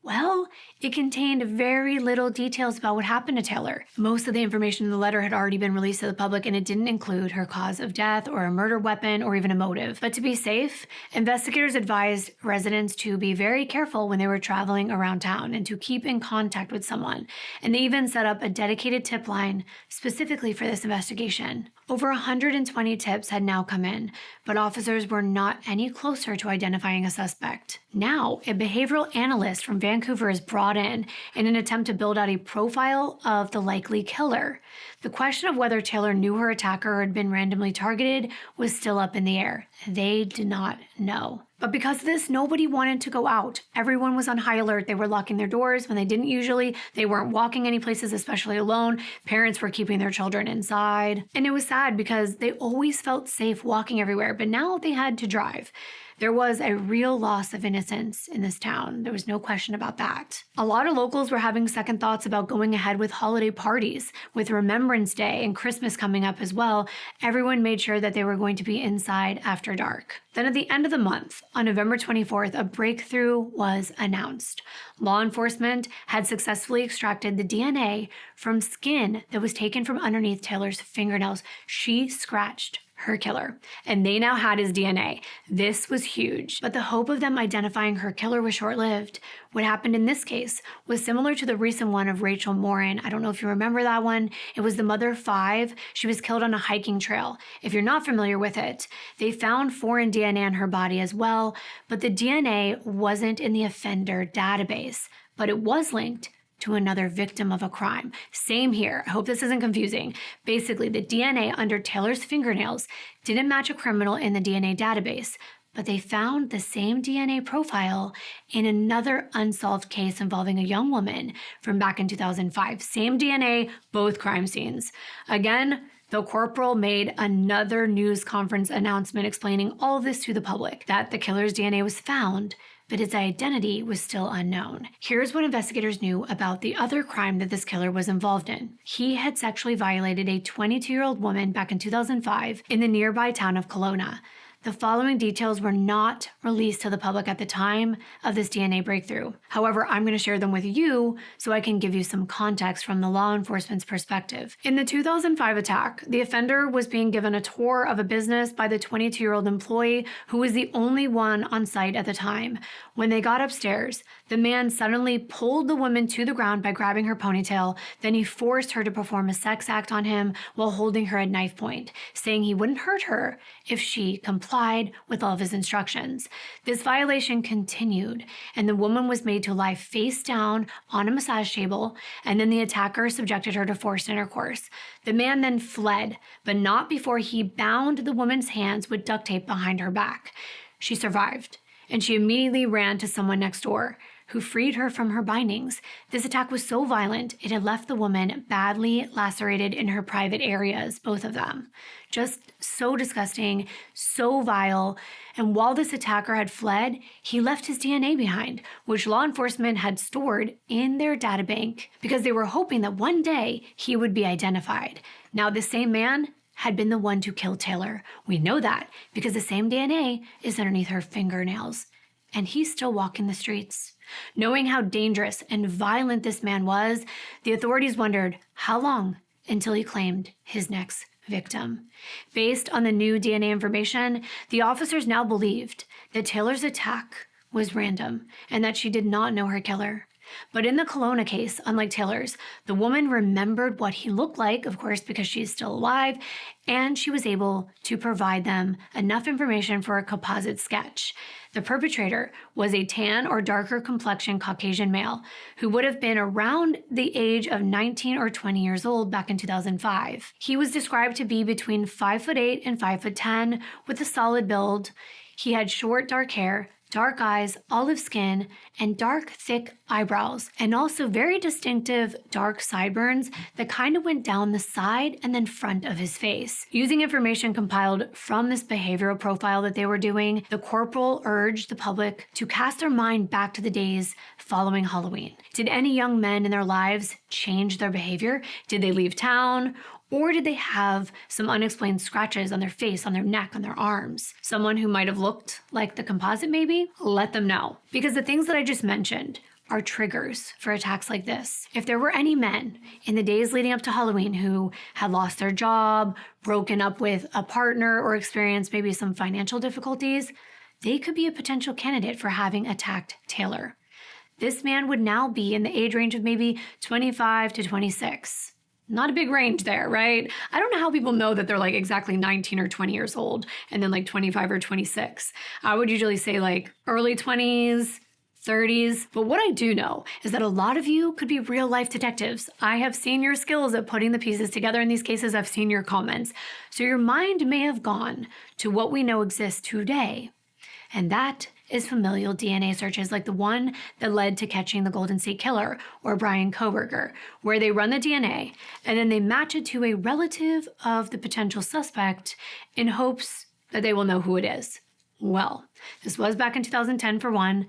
Speaker 1: Well, it contained very little details about what happened to Taylor. Most of the information in the letter had already been released to the public, and it didn't include her cause of death or a murder weapon or even a motive. But to be safe, investigators advised residents to be very careful when they were traveling around town and to keep in contact with someone. And they even set up a dedicated tip line specifically for this investigation. Over 120 tips had now come in, but officers were not any closer to identifying a suspect. Now, a behavioral analyst from Vancouver is brought in an attempt to build out a profile of the likely killer. The question of whether Taylor knew her attacker or had been randomly targeted was still up in the air. They did not know. But because of this, nobody wanted to go out. Everyone was on high alert. They were locking their doors when they didn't usually. They weren't walking any places, especially alone. Parents were keeping their children inside. And it was sad because they always felt safe walking everywhere, but now they had to drive. There was a real loss of innocence in this town. There was no question about that. A lot of locals were having second thoughts about going ahead with holiday parties. With Remembrance Day and Christmas coming up as well, everyone made sure that they were going to be inside after dark. Then at the end of the month, on November 24th, a breakthrough was announced. Law enforcement had successfully extracted the DNA from skin that was taken from underneath Taylor's fingernails. She scratched her killer, and they now had his DNA. This was huge, but the hope of them identifying her killer was short-lived. What happened in this case was similar to the recent one of Rachel Morin. I don't know if you remember that one. It was the mother of 5. She was killed on a hiking trail. If you're not familiar with it, they found foreign DNA in her body as well, but the DNA wasn't in the offender database, but it was linked to another victim of a crime. Same here. I hope this isn't confusing. Basically, the DNA under Taylor's fingernails didn't match a criminal in the DNA database, but they found the same DNA profile in another unsolved case involving a young woman from back in 2005. Same DNA, both crime scenes. Again, the corporal made another news conference announcement explaining all of this to the public, that the killer's DNA was found, but his identity was still unknown. Here's what investigators knew about the other crime that this killer was involved in. He had sexually violated a 22-year-old woman back in 2005 in the nearby town of Kelowna. The following details were not released to the public at the time of this DNA breakthrough. However, I'm going to share them with you so I can give you some context from the law enforcement's perspective. In the 2005 attack, the offender was being given a tour of a business by the 22-year-old employee who was the only one on site at the time. When they got upstairs, the man suddenly pulled the woman to the ground by grabbing her ponytail. Then he forced her to perform a sex act on him while holding her at knife point, saying he wouldn't hurt her if she complied with all of his instructions. This violation continued, and the woman was made to lie face down on a massage table, and then the attacker subjected her to forced intercourse. The man then fled, but not before he bound the woman's hands with duct tape behind her back. She survived, and she immediately ran to someone next door, who freed her from her bindings. This attack was so violent, it had left the woman badly lacerated in her private areas, both of them. Just so disgusting, so vile. And while this attacker had fled, he left his DNA behind, which law enforcement had stored in their databank because they were hoping that one day he would be identified. Now, the same man had been the one to kill Taylor. We know that because the same DNA is underneath her fingernails. And he's still walking the streets. Knowing how dangerous and violent this man was, the authorities wondered how long until he claimed his next victim. Based on the new DNA information, the officers now believed that Taylor's attack was random and that she did not know her killer. But in the Kelowna case, unlike Taylor's, the woman remembered what he looked like, of course, because she's still alive, and she was able to provide them enough information for a composite sketch. The perpetrator was a tan or darker complexion Caucasian male who would have been around the age of 19 or 20 years old back in 2005. He was described to be between 5'8" and 5'10", with a solid build. He had short, dark hair, dark eyes, olive skin, and dark, thick eyebrows, and also very distinctive dark sideburns that kind of went down the side and then front of his face. Using information compiled from this behavioral profile that they were doing, the corporal urged the public to cast their mind back to the days following Halloween. Did any young men in their lives change their behavior? Did they leave town? Or did they have some unexplained scratches on their face, on their neck, on their arms? Someone who might have looked like the composite maybe? Let them know. Because the things that I just mentioned are triggers for attacks like this. If there were any men in the days leading up to Halloween who had lost their job, broken up with a partner, or experienced maybe some financial difficulties, they could be a potential candidate for having attacked Taylor. This man would now be in the age range of maybe 25 to 26. Not a big range there, right? I don't know how people know that they're like exactly 19 or 20 years old and then like 25 or 26. I would usually say like early 20s, 30s. But what I do know is that a lot of you could be real life detectives. I have seen your skills at putting the pieces together in these cases. I've seen your comments. So your mind may have gone to what we know exists today. And that is familial DNA searches like the one that led to catching the Golden State Killer or Brian Kohberger, where they run the DNA and then they match it to a relative of the potential suspect in hopes that they will know who it is. Well, this was back in 2010 for one,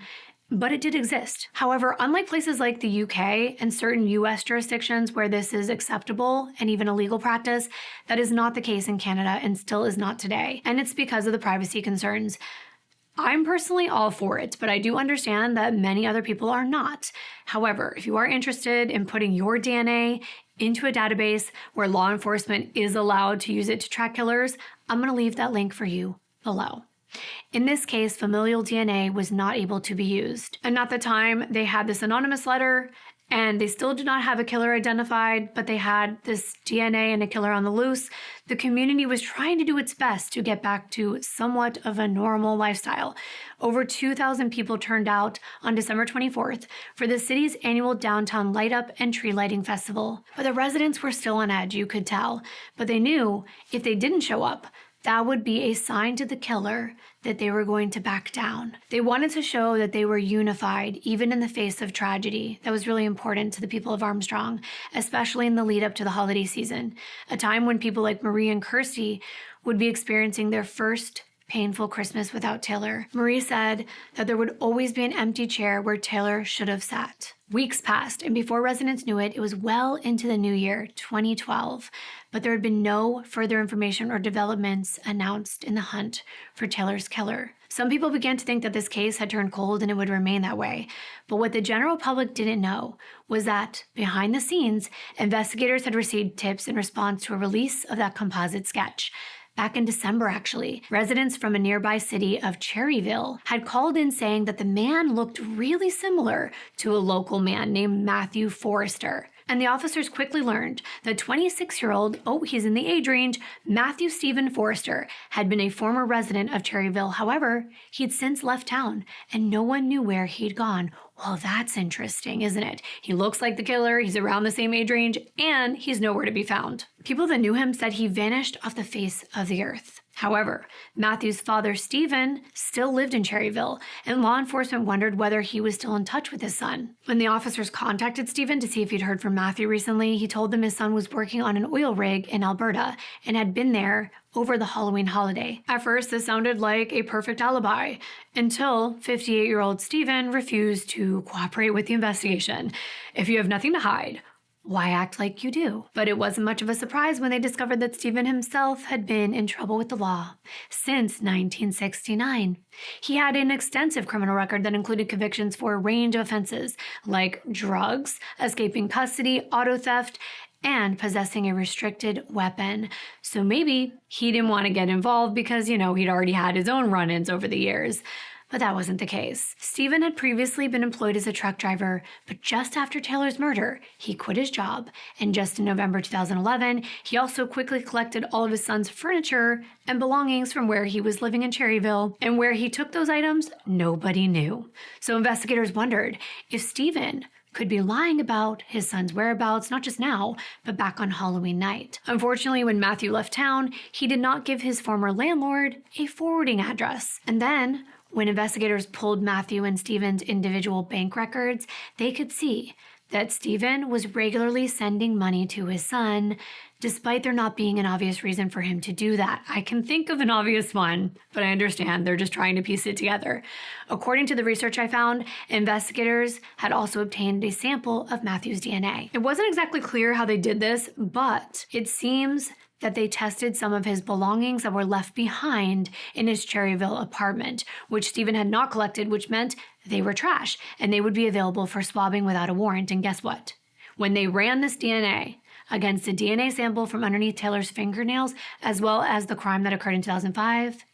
Speaker 1: but it did exist. However, unlike places like the UK and certain US jurisdictions where this is acceptable and even a legal practice, that is not the case in Canada and still is not today. And it's because of the privacy concerns. I'm personally all for it, but I do understand that many other people are not. However, if you are interested in putting your DNA into a database where law enforcement is allowed to use it to track killers, I'm going to leave that link for you below. In this case, familial DNA was not able to be used. And at the time, they had this anonymous letter, and they still did not have a killer identified, but they had this DNA and a killer on the loose. The community was trying to do its best to get back to somewhat of a normal lifestyle. Over 2,000 people turned out on December 24th for the city's annual downtown light up and tree lighting festival. But the residents were still on edge, you could tell. But they knew if they didn't show up, that would be a sign to the killer that they were going to back down. They wanted to show that they were unified, even in the face of tragedy. That was really important to the people of Armstrong, especially in the lead up to the holiday season, a time when people like Marie and Kirsty would be experiencing their first painful Christmas without Taylor. Marie said that there would always be an empty chair where Taylor should have sat. Weeks passed, and before residents knew it, it was well into the new year, 2012, but there had been no further information or developments announced in the hunt for Taylor's killer. Some people began to think that this case had turned cold and it would remain that way, but what the general public didn't know was that, behind the scenes, investigators had received tips in response to a release of that composite sketch. Back in December, actually, residents from a nearby city of Cherryville had called in saying that the man looked really similar to a local man named Matthew Forrester. And the officers quickly learned that 26-year-old, he's in the age range, Matthew Stephen Forrester had been a former resident of Cherryville. However, he'd since left town, and no one knew where he'd gone. Well, that's interesting, isn't it? He looks like the killer, he's around the same age range, and he's nowhere to be found. People that knew him said he vanished off the face of the earth. However, Matthew's father, Stephen, still lived in Cherryville, and law enforcement wondered whether he was still in touch with his son. When the officers contacted Stephen to see if he'd heard from Matthew recently, he told them his son was working on an oil rig in Alberta and had been there over the Halloween holiday. At first, this sounded like a perfect alibi, until 58-year-old Stephen refused to cooperate with the investigation. If you have nothing to hide, why act like you do? But it wasn't much of a surprise when they discovered that Stephen himself had been in trouble with the law since 1969. He had an extensive criminal record that included convictions for a range of offenses like drugs, escaping custody, auto theft, and possessing a restricted weapon. So maybe he didn't want to get involved because, he'd already had his own run-ins over the years. But that wasn't the case. Stephen had previously been employed as a truck driver, but just after Taylor's murder, he quit his job. And just in November 2011, he also quickly collected all of his son's furniture and belongings from where he was living in Cherryville. And where he took those items, nobody knew. So investigators wondered if Stephen could be lying about his son's whereabouts, not just now, but back on Halloween night. Unfortunately, when Matthew left town, he did not give his former landlord a forwarding address. And then, when investigators pulled Matthew and Stephen's individual bank records, they could see that Stephen was regularly sending money to his son, despite there not being an obvious reason for him to do that. I can think of an obvious one, but I understand they're just trying to piece it together. According to the research I found, investigators had also obtained a sample of Matthew's DNA. It wasn't exactly clear how they did this, but it seems that they tested some of his belongings that were left behind in his Cherryville apartment, which Stephen had not collected, which meant they were trash, and they would be available for swabbing without a warrant. And guess what? When they ran this DNA against a DNA sample from underneath Taylor's fingernails, as well as the crime that occurred in 2005,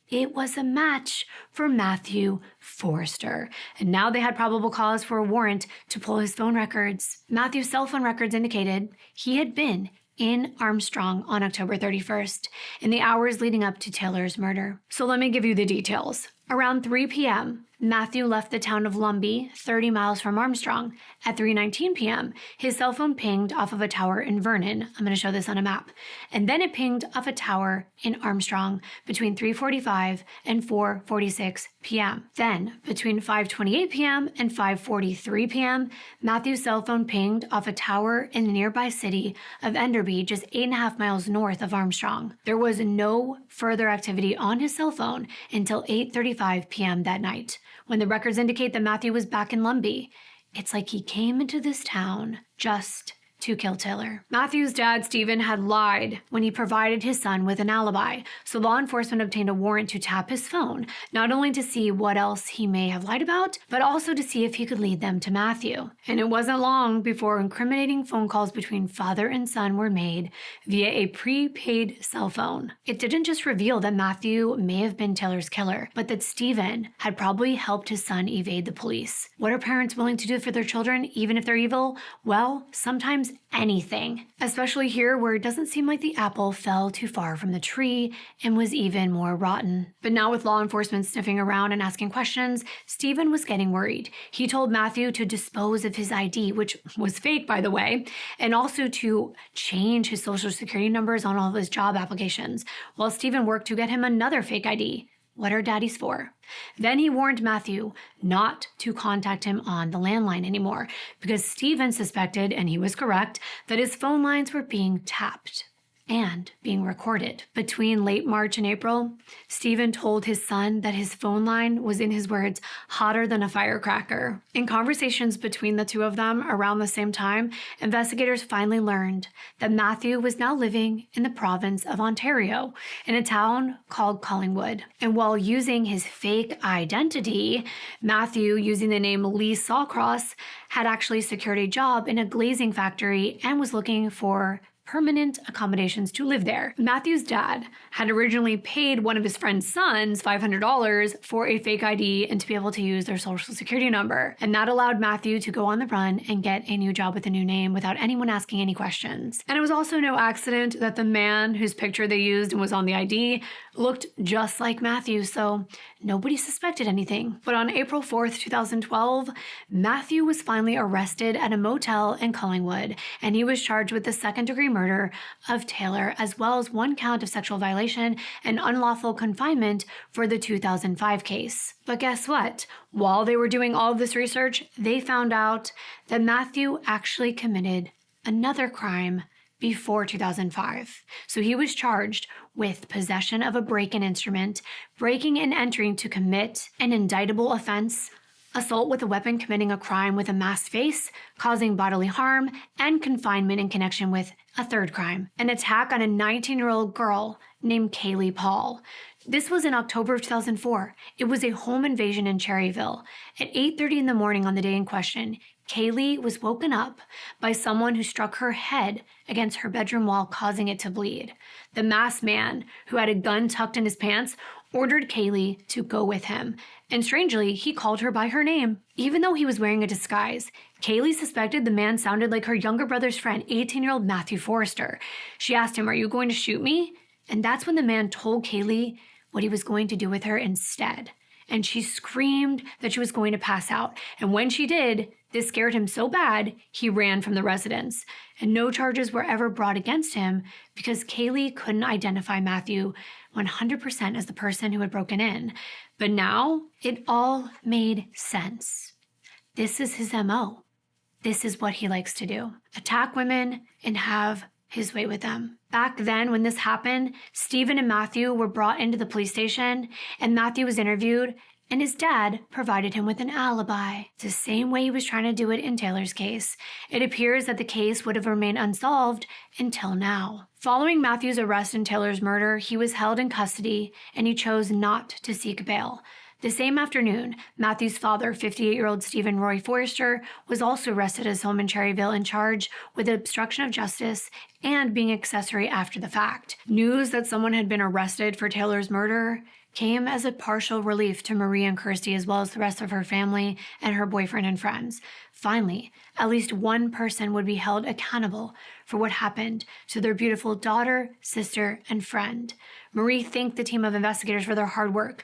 Speaker 1: it was a match for Matthew Forrester. And now they had probable cause for a warrant to pull his phone records. Matthew's cell phone records indicated he had been in Armstrong on October 31st, in the hours leading up to Taylor's murder. So let me give you the details. Around 3 p.m., Matthew left the town of Lumbee, 30 miles from Armstrong. At 3:19 p.m., his cell phone pinged off of a tower in Vernon. I'm going to show this on a map. And then it pinged off a tower in Armstrong between 3:45 and 4:46 p.m. Then, between 5:28 p.m. and 5:43 p.m., Matthew's cell phone pinged off a tower in the nearby city of Enderby, just 8.5 miles north of Armstrong. There was no further activity on his cell phone until 8:35 p.m. that night, when the records indicate that Matthew was back in Lumbee. It's like he came into this town just to kill Taylor. Matthew's dad, Stephen, had lied when he provided his son with an alibi, so law enforcement obtained a warrant to tap his phone, not only to see what else he may have lied about, but also to see if he could lead them to Matthew. And it wasn't long before incriminating phone calls between father and son were made via a prepaid cell phone. It didn't just reveal that Matthew may have been Taylor's killer, but that Stephen had probably helped his son evade the police. What are parents willing to do for their children, even if they're evil? Well, sometimes anything, especially here where it doesn't seem like the apple fell too far from the tree and was even more rotten. But now with law enforcement sniffing around and asking questions, Stephen was getting worried. He told Matthew to dispose of his ID, which was fake by the way, and also to change his social security numbers on all of his job applications, while Stephen worked to get him another fake ID. What are daddies for? Then he warned Matthew not to contact him on the landline anymore because Stephen suspected, and he was correct, that his phone lines were being tapped and being recorded. Between late March and April, Stephen told his son that his phone line was, in his words, hotter than a firecracker. In conversations between the two of them around the same time, investigators finally learned that Matthew was now living in the province of Ontario, in a town called Collingwood. And while using his fake identity, Matthew, using the name Lee Sawcross, had actually secured a job in a glazing factory and was looking for permanent accommodations to live there. Matthew's dad had originally paid one of his friend's sons $500 for a fake ID and to be able to use their social security number. And that allowed Matthew to go on the run and get a new job with a new name without anyone asking any questions. And it was also no accident that the man whose picture they used and was on the ID looked just like Matthew, so nobody suspected anything. But on April 4th, 2012, Matthew was finally arrested at a motel in Collingwood, and he was charged with the second-degree murder of Taylor, as well as one count of sexual violation and unlawful confinement for the 2005 case. But guess what? While they were doing all of this research, they found out that Matthew actually committed another crime before 2005. So he was charged with possession of a break-in instrument, breaking and entering to commit an indictable offense, assault with a weapon committing a crime with a masked face, causing bodily harm, and confinement in connection with a third crime, an attack on a 19-year-old girl named Kaylee Paul. This was in October of 2004. It was a home invasion in Cherryville. At 8:30 in the morning on the day in question, Kaylee was woken up by someone who struck her head against her bedroom wall, causing it to bleed. The masked man, who had a gun tucked in his pants, ordered Kaylee to go with him. And strangely, he called her by her name. Even though he was wearing a disguise, Kaylee suspected the man sounded like her younger brother's friend, 18-year-old Matthew Forrester. She asked him, "Are you going to shoot me?" And that's when the man told Kaylee what he was going to do with her instead. And she screamed that she was going to pass out. And when she did, this scared him so bad, he ran from the residence. And no charges were ever brought against him because Kaylee couldn't identify Matthew 100% as the person who had broken in. But now, it all made sense. This is his MO. This is what he likes to do. Attack women and have his way with them. Back then, when this happened, Stephen and Matthew were brought into the police station, and Matthew was interviewed, and his dad provided him with an alibi. It's the same way he was trying to do it in Taylor's case. It appears that the case would have remained unsolved until now. Following Matthew's arrest in Taylor's murder, he was held in custody, and he chose not to seek bail. The same afternoon, Matthew's father, 58-year-old Stephen Roy Forrester, was also arrested at his home in Cherryville and charged with obstruction of justice and being accessory after the fact. News that someone had been arrested for Taylor's murder came as a partial relief to Marie and Kirsty, as well as the rest of her family and her boyfriend and friends. Finally, at least one person would be held accountable for what happened to their beautiful daughter, sister, and friend. Marie thanked the team of investigators for their hard work,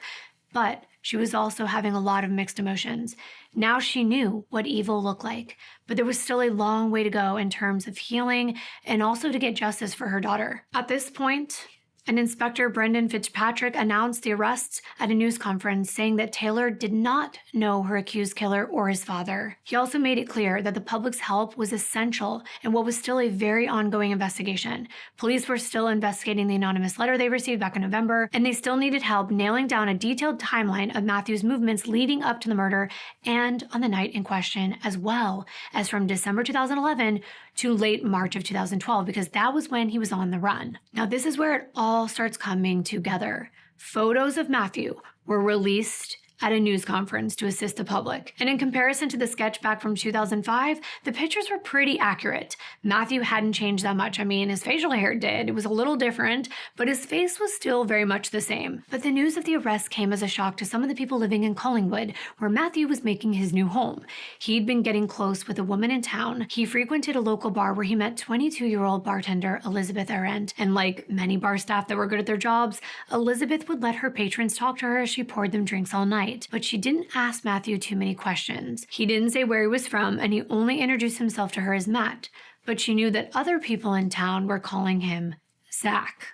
Speaker 1: but she was also having a lot of mixed emotions. Now she knew what evil looked like, but there was still a long way to go in terms of healing and also to get justice for her daughter. At this point, And Inspector Brendan Fitzpatrick announced the arrests at a news conference, saying that Taylor did not know her accused killer or his father. He also made it clear that the public's help was essential in what was still a very ongoing investigation. Police were still investigating the anonymous letter they received back in November, and they still needed help nailing down a detailed timeline of Matthew's movements leading up to the murder and on the night in question, as well as from December 2011 to late March of 2012, because that was when he was on the run. Now, this is where it all starts coming together. Photos of Matthew were released at a news conference to assist the public. And in comparison to the sketch back from 2005, the pictures were pretty accurate. Matthew hadn't changed that much. I mean, his facial hair did. It was a little different, but his face was still very much the same. But the news of the arrest came as a shock to some of the people living in Collingwood, where Matthew was making his new home. He'd been getting close with a woman in town. He frequented a local bar where he met 22-year-old bartender Elizabeth Arendt. And like many bar staff that were good at their jobs, Elizabeth would let her patrons talk to her as she poured them drinks all night. But she didn't ask Matthew too many questions. He didn't say where he was from, and he only introduced himself to her as Matt. But she knew that other people in town were calling him Zach.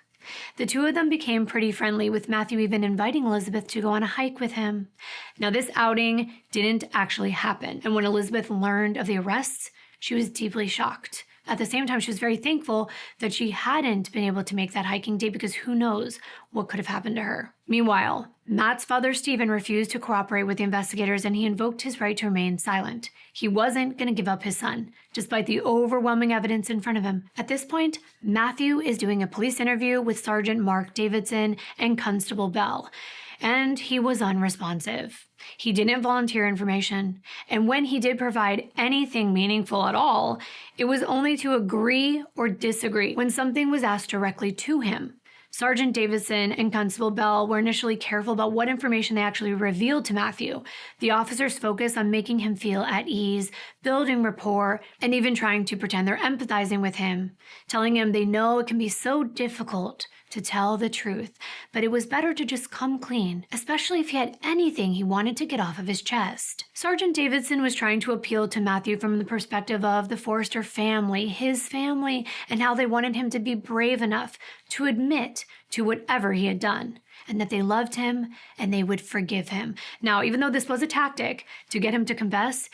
Speaker 1: The two of them became pretty friendly, with Matthew even inviting Elizabeth to go on a hike with him. Now, this outing didn't actually happen, and when Elizabeth learned of the arrests, she was deeply shocked. At the same time, she was very thankful that she hadn't been able to make that hiking date, because who knows what could have happened to her. Meanwhile, Matt's father, Stephen, refused to cooperate with the investigators, and he invoked his right to remain silent. He wasn't going to give up his son, despite the overwhelming evidence in front of him. At this point, Matthew is doing a police interview with Sergeant Mark Davidson and Constable Bell, and he was unresponsive. He didn't volunteer information, and when he did provide anything meaningful at all, it was only to agree or disagree when something was asked directly to him. Sergeant Davidson and Constable Bell were initially careful about what information they actually revealed to Matthew. The officers focused on making him feel at ease, building rapport, and even trying to pretend they're empathizing with him, telling him they know it can be so difficult to tell the truth, but it was better to just come clean, especially if he had anything he wanted to get off of his chest. Sergeant Davidson was trying to appeal to Matthew from the perspective of the Forrester family, his family, and how they wanted him to be brave enough to admit to whatever he had done, and that they loved him and they would forgive him. Now, even though this was a tactic to get him to confess,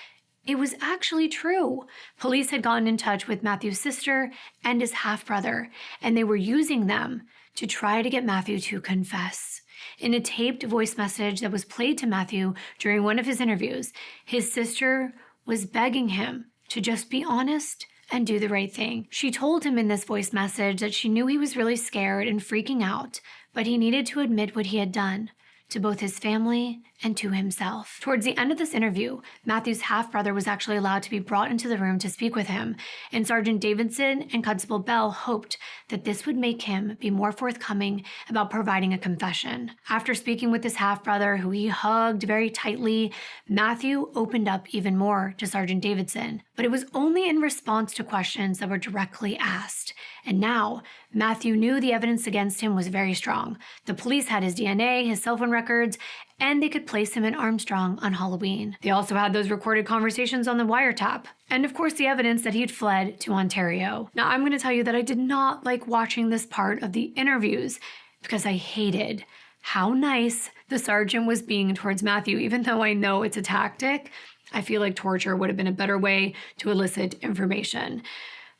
Speaker 1: it was actually true. Police had gotten in touch with Matthew's sister and his half-brother, and they were using them to try to get Matthew to confess. In a taped voice message that was played to Matthew during one of his interviews, his sister was begging him to just be honest and do the right thing. She told him in this voice message that she knew he was really scared and freaking out, but he needed to admit what he had done to both his family and to himself. Towards the end of this interview, Matthew's half-brother was actually allowed to be brought into the room to speak with him, and Sergeant Davidson and Constable Bell hoped that this would make him be more forthcoming about providing a confession. After speaking with his half-brother, who he hugged very tightly, Matthew opened up even more to Sergeant Davidson, but it was only in response to questions that were directly asked. And now, Matthew knew the evidence against him was very strong. The police had his DNA, his cell phone records, and they could place him in Armstrong on Halloween. They also had those recorded conversations on the wiretap. And of course, the evidence that he'd fled to Ontario. Now, I'm going to tell you that I did not like watching this part of the interviews because I hated how nice the sergeant was being towards Matthew. Even though I know it's a tactic, I feel like torture would have been a better way to elicit information.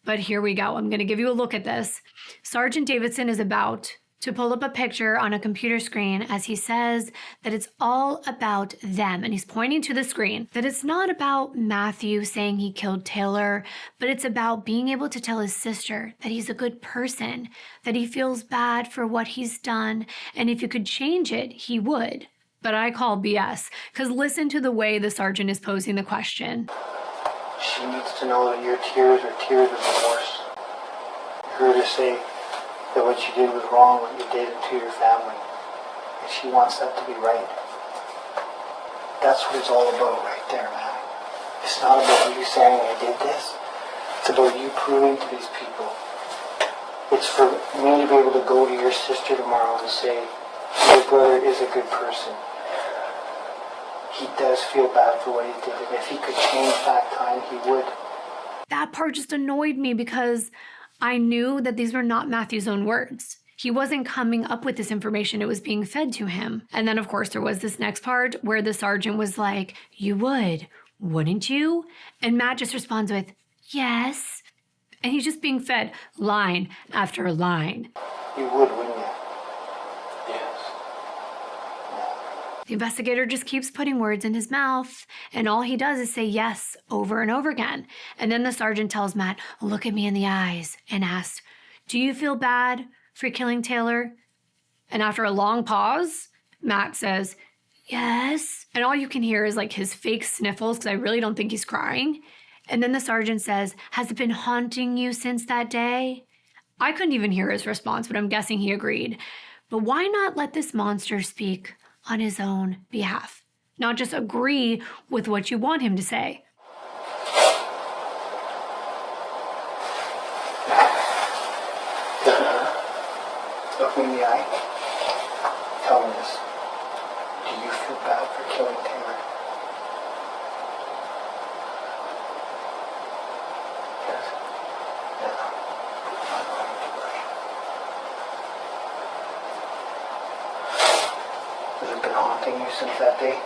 Speaker 1: But here we go. I'm going to give you a look at this. Sergeant Davidson is about to pull up a picture on a computer screen as he says that it's all about them. And he's pointing to the screen, that it's not about Matthew saying he killed Taylor, but it's about being able to tell his sister that he's a good person, that he feels bad for what he's done, and if you could change it, he would. But I call BS, because listen to the way the sergeant is posing the question.
Speaker 3: She needs to know that your tears are tears of remorse. Her to say that what you did was wrong, what you did to your family. And she wants that to be right. That's what it's all about right there, man. It's not about you saying I did this. It's about you proving to these people. It's for me to be able to go to your sister tomorrow and say, your brother is a good person. He does feel bad for what he did, and if he could change that time, he would.
Speaker 1: That part just annoyed me because I knew that these were not Matthew's own words. He wasn't coming up with this information. It was being fed to him. And then, of course, there was this next part where the sergeant was like, you would, wouldn't you? And Matt just responds with, yes. And he's just being fed line after line.
Speaker 3: You would, wouldn't you? Yes.
Speaker 1: The investigator just keeps putting words in his mouth, and all he does is say yes over and over again. And then the sergeant tells Matt, look at me in the eyes, and asks, do you feel bad for killing Taylor? And after a long pause, Matt says, yes. And all you can hear is like his fake sniffles, because I really don't think he's crying. And then the sergeant says, has it been haunting you since that day? I couldn't even hear his response, but I'm guessing he agreed. But why not let this monster speak on his own behalf? Not just agree with what you want him to say.
Speaker 3: Look me in the eye. Tell me this. Do you feel bad for killing Taylor? Yes. Yeah. I'm going to worry. Has it been haunting you since that day?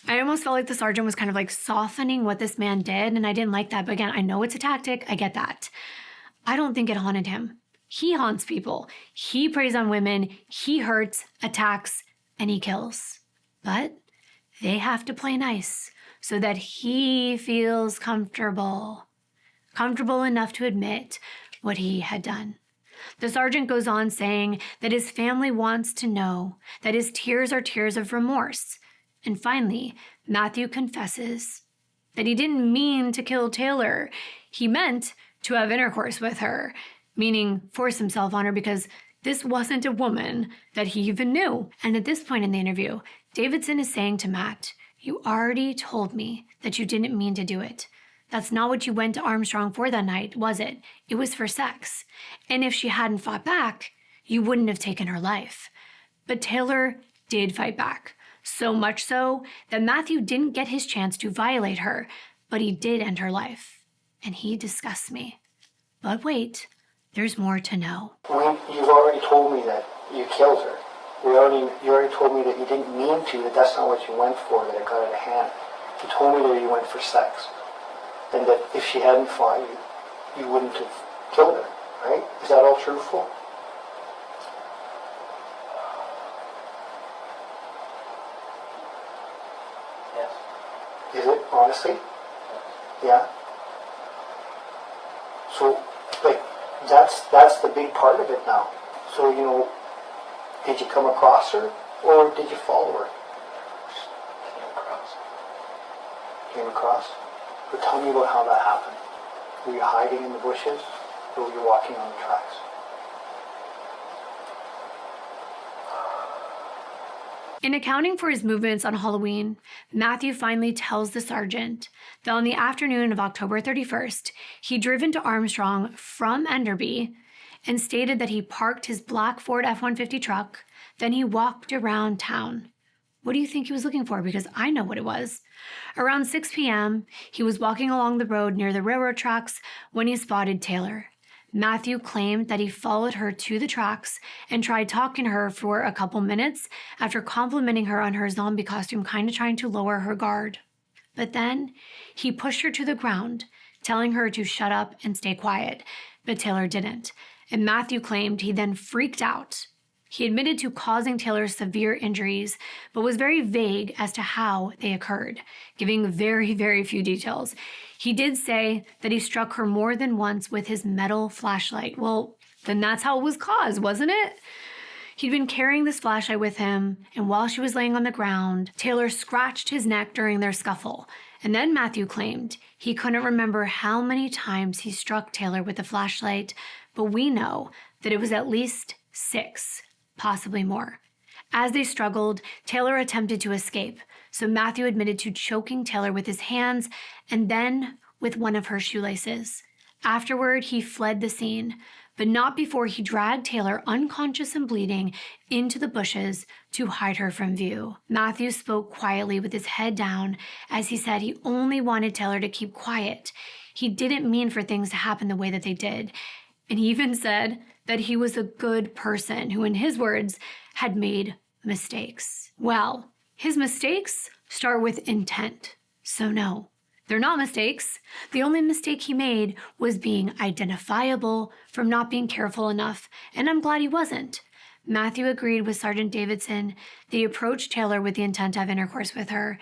Speaker 1: I almost felt like the sergeant was kind of like softening what this man did, and I didn't like that. But again, I know it's a tactic. I get that. I don't think it haunted him. He haunts people. He preys on women. He hurts, attacks, and he kills. But they have to play nice so that he feels comfortable. Comfortable enough to admit what he had done. The sergeant goes on saying that his family wants to know that his tears are tears of remorse. And finally, Matthew confesses that he didn't mean to kill Taylor. He meant to have intercourse with her, meaning force himself on her, because this wasn't a woman that he even knew. And at this point in the interview, Davidson is saying to Matt, you already told me that you didn't mean to do it. That's not what you went to Armstrong for that night, was it? It was for sex. And if she hadn't fought back, you wouldn't have taken her life. But Taylor did fight back. So much so that Matthew didn't get his chance to violate her, but he did end her life. And he disgusts me. But wait, there's more to know.
Speaker 3: You've already told me that you killed her. You already told me that you didn't mean to, that that's not what you went for, that it got out of hand. You told me that you went for sex. And that if she hadn't fought you, you wouldn't have killed her, right? Is that all truthful? Yes. Is it, honestly? Yeah? So, like, that's the big part of it now. So, you know, did you come across her, or did you follow her? Came across? But tell me about how that happened. Were you hiding in the bushes, or were you walking on the tracks?
Speaker 1: In accounting for his movements on Halloween, Matthew finally tells the sergeant that on the afternoon of October 31st, he'd driven to Armstrong from Enderby and stated that he parked his black Ford F-150 truck, then he walked around town. What do you think he was looking for? Because I know what it was. Around 6 p.m., he was walking along the road near the railroad tracks when he spotted Taylor. Matthew claimed that he followed her to the tracks and tried talking to her for a couple minutes after complimenting her on her zombie costume, kind of trying to lower her guard. But then he pushed her to the ground, telling her to shut up and stay quiet, but Taylor didn't. And Matthew claimed he then freaked out. He admitted to causing Taylor severe injuries, but was very vague as to how they occurred, giving very, very few details. He did say that he struck her more than once with his metal flashlight. Well, then that's how it was caused, wasn't it? He'd been carrying this flashlight with him, and while she was laying on the ground, Taylor scratched his neck during their scuffle. And then Matthew claimed he couldn't remember how many times he struck Taylor with the flashlight, but we know that it was at least 6. Possibly more. As they struggled, Taylor attempted to escape, so Matthew admitted to choking Taylor with his hands and then with one of her shoelaces. Afterward, he fled the scene, but not before he dragged Taylor, unconscious and bleeding, into the bushes to hide her from view. Matthew spoke quietly with his head down as he said he only wanted Taylor to keep quiet. He didn't mean for things to happen the way that they did. And he even said that he was a good person who, in his words, had made mistakes. Well, his mistakes start with intent. So no, they're not mistakes. The only mistake he made was being identifiable from not being careful enough, and I'm glad he wasn't. Matthew agreed with Sergeant Davidson. They approached Taylor with the intent to have intercourse with her,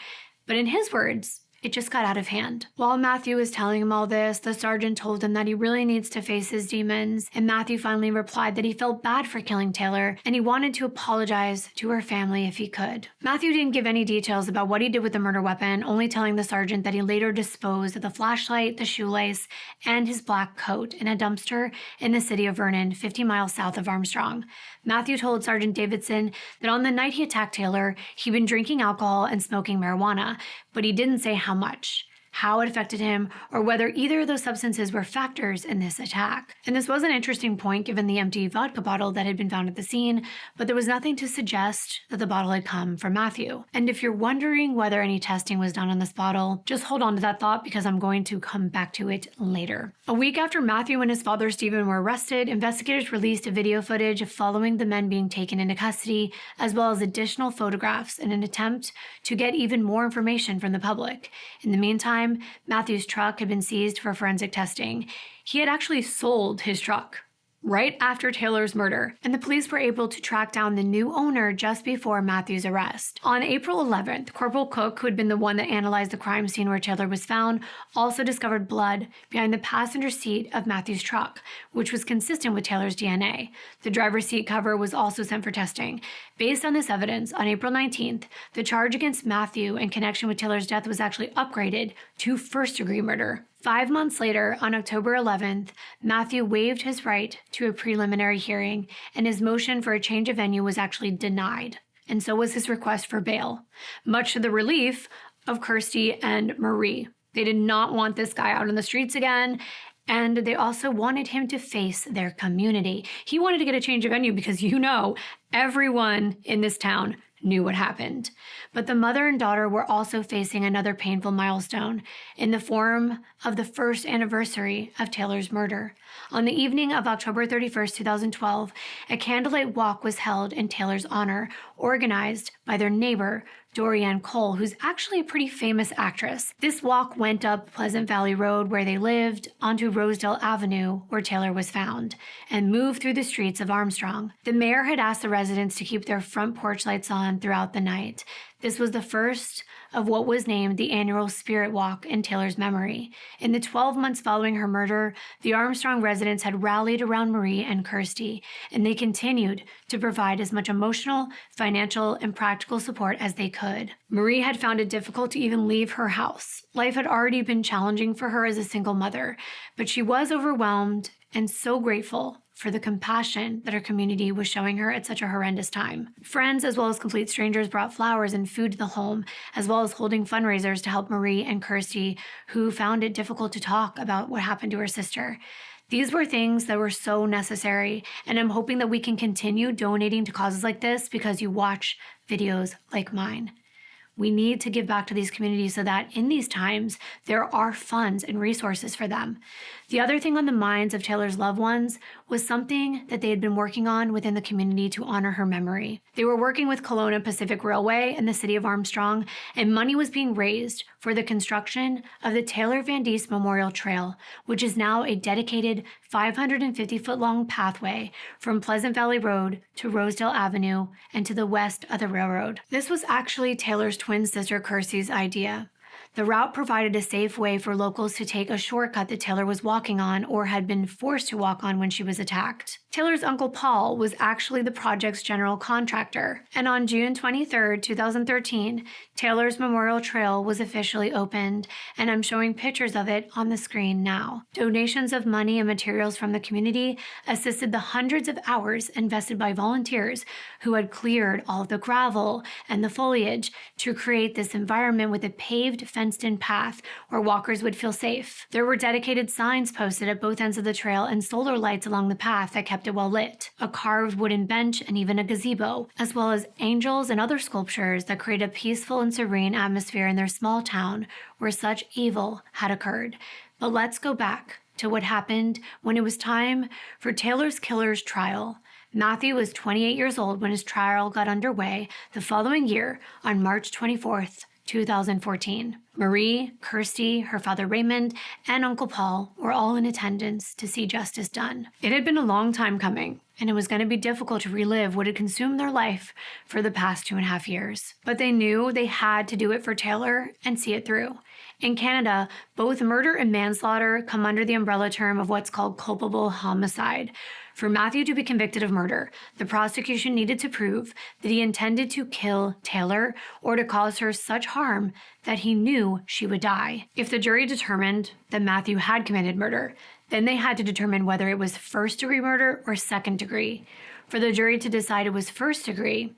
Speaker 1: but in his words, it just got out of hand. While Matthew was telling him all this, the sergeant told him that he really needs to face his demons, and Matthew finally replied that he felt bad for killing Taylor, and he wanted to apologize to her family if he could. Matthew didn't give any details about what he did with the murder weapon, only telling the sergeant that he later disposed of the flashlight, the shoelace, and his black coat in a dumpster in the city of Vernon, 50 miles south of Armstrong. Matthew told Sergeant Davidson that on the night he attacked Taylor, he'd been drinking alcohol and smoking marijuana, but he didn't say how much, how it affected him, or whether either of those substances were factors in this attack. And this was an interesting point given the empty vodka bottle that had been found at the scene, but there was nothing to suggest that the bottle had come from Matthew. And if you're wondering whether any testing was done on this bottle, just hold on to that thought because I'm going to come back to it later. A week after Matthew and his father Stephen were arrested, investigators released a video footage of following the men being taken into custody, as well as additional photographs in an attempt to get even more information from the public. In the meantime, Matthew's truck had been seized for forensic testing. He had actually sold his truck right after Taylor's murder, and the police were able to track down the new owner just before Matthew's arrest. On April 11th, Corporal Cook, who had been the one that analyzed the crime scene where Taylor was found, also discovered blood behind the passenger seat of Matthew's truck, which was consistent with Taylor's DNA. The driver's seat cover was also sent for testing. Based on this evidence, on April 19th, the charge against Matthew in connection with Taylor's death was actually upgraded to first-degree murder. 5 months later, on October 11th, Matthew waived his right to a preliminary hearing, and his motion for a change of venue was actually denied, and so was his request for bail, much to the relief of Kirsty and Marie. They did not want this guy out on the streets again, and they also wanted him to face their community. He wanted to get a change of venue because, everyone in this town knew what happened. But the mother and daughter were also facing another painful milestone in the form of the first anniversary of Taylor's murder. On the evening of October 31st, 2012, a candlelight walk was held in Taylor's honor, organized by their neighbor, Dorianne Cole, who's actually a pretty famous actress. This walk went up Pleasant Valley Road where they lived, onto Rosedale Avenue where Taylor was found, and moved through the streets of Armstrong. The mayor had asked the residents to keep their front porch lights on throughout the night. This was the first of what was named the annual Spirit Walk in Taylor's memory. In the 12 months following her murder, the Armstrong residents had rallied around Marie and Kirsty, and they continued to provide as much emotional, financial, and practical support as they could. Marie had found it difficult to even leave her house. Life had already been challenging for her as a single mother, but she was overwhelmed and so grateful for the compassion that her community was showing her at such a horrendous time. Friends as well as complete strangers brought flowers and food to the home, as well as holding fundraisers to help Marie and Kirsty, who found it difficult to talk about what happened to her sister. These were things that were so necessary, and I'm hoping that we can continue donating to causes like this because you watch videos like mine. We need to give back to these communities so that in these times, there are funds and resources for them. The other thing on the minds of Taylor's loved ones was something that they had been working on within the community to honor her memory. They were working with Kelowna Pacific Railway and the city of Armstrong, and money was being raised for the construction of the Taylor Van Diest Memorial Trail, which is now a dedicated 550-foot-long pathway from Pleasant Valley Road to Rosedale Avenue and to the west of the railroad. This was actually Taylor's twin sister Kirsty's idea. The route provided a safe way for locals to take a shortcut that Taylor was walking on or had been forced to walk on when she was attacked. Taylor's uncle Paul was actually the project's general contractor, and on June 23, 2013, Taylor's Memorial Trail was officially opened, and I'm showing pictures of it on the screen now. Donations of money and materials from the community assisted the hundreds of hours invested by volunteers who had cleared all of the gravel and the foliage to create this environment with a paved, fenced-in path where walkers would feel safe. There were dedicated signs posted at both ends of the trail and solar lights along the path that kept it well lit, a carved wooden bench, and even a gazebo, as well as angels and other sculptures that create a peaceful and serene atmosphere in their small town where such evil had occurred. But let's go back to what happened when it was time for Taylor's killer's trial. Matthew was 28 years old when his trial got underway the following year on March 24th, 2014. Marie, Kirsty, her father Raymond, and Uncle Paul were all in attendance to see justice done. It had been a long time coming, and it was going to be difficult to relive what had consumed their life for the past 2.5 years. But they knew they had to do it for Taylor and see it through. In Canada, both murder and manslaughter come under the umbrella term of what's called culpable homicide. For Matthew to be convicted of murder, the prosecution needed to prove that he intended to kill Taylor or to cause her such harm that he knew she would die. If the jury determined that Matthew had committed murder, then they had to determine whether it was first-degree murder or second-degree. For the jury to decide it was first-degree,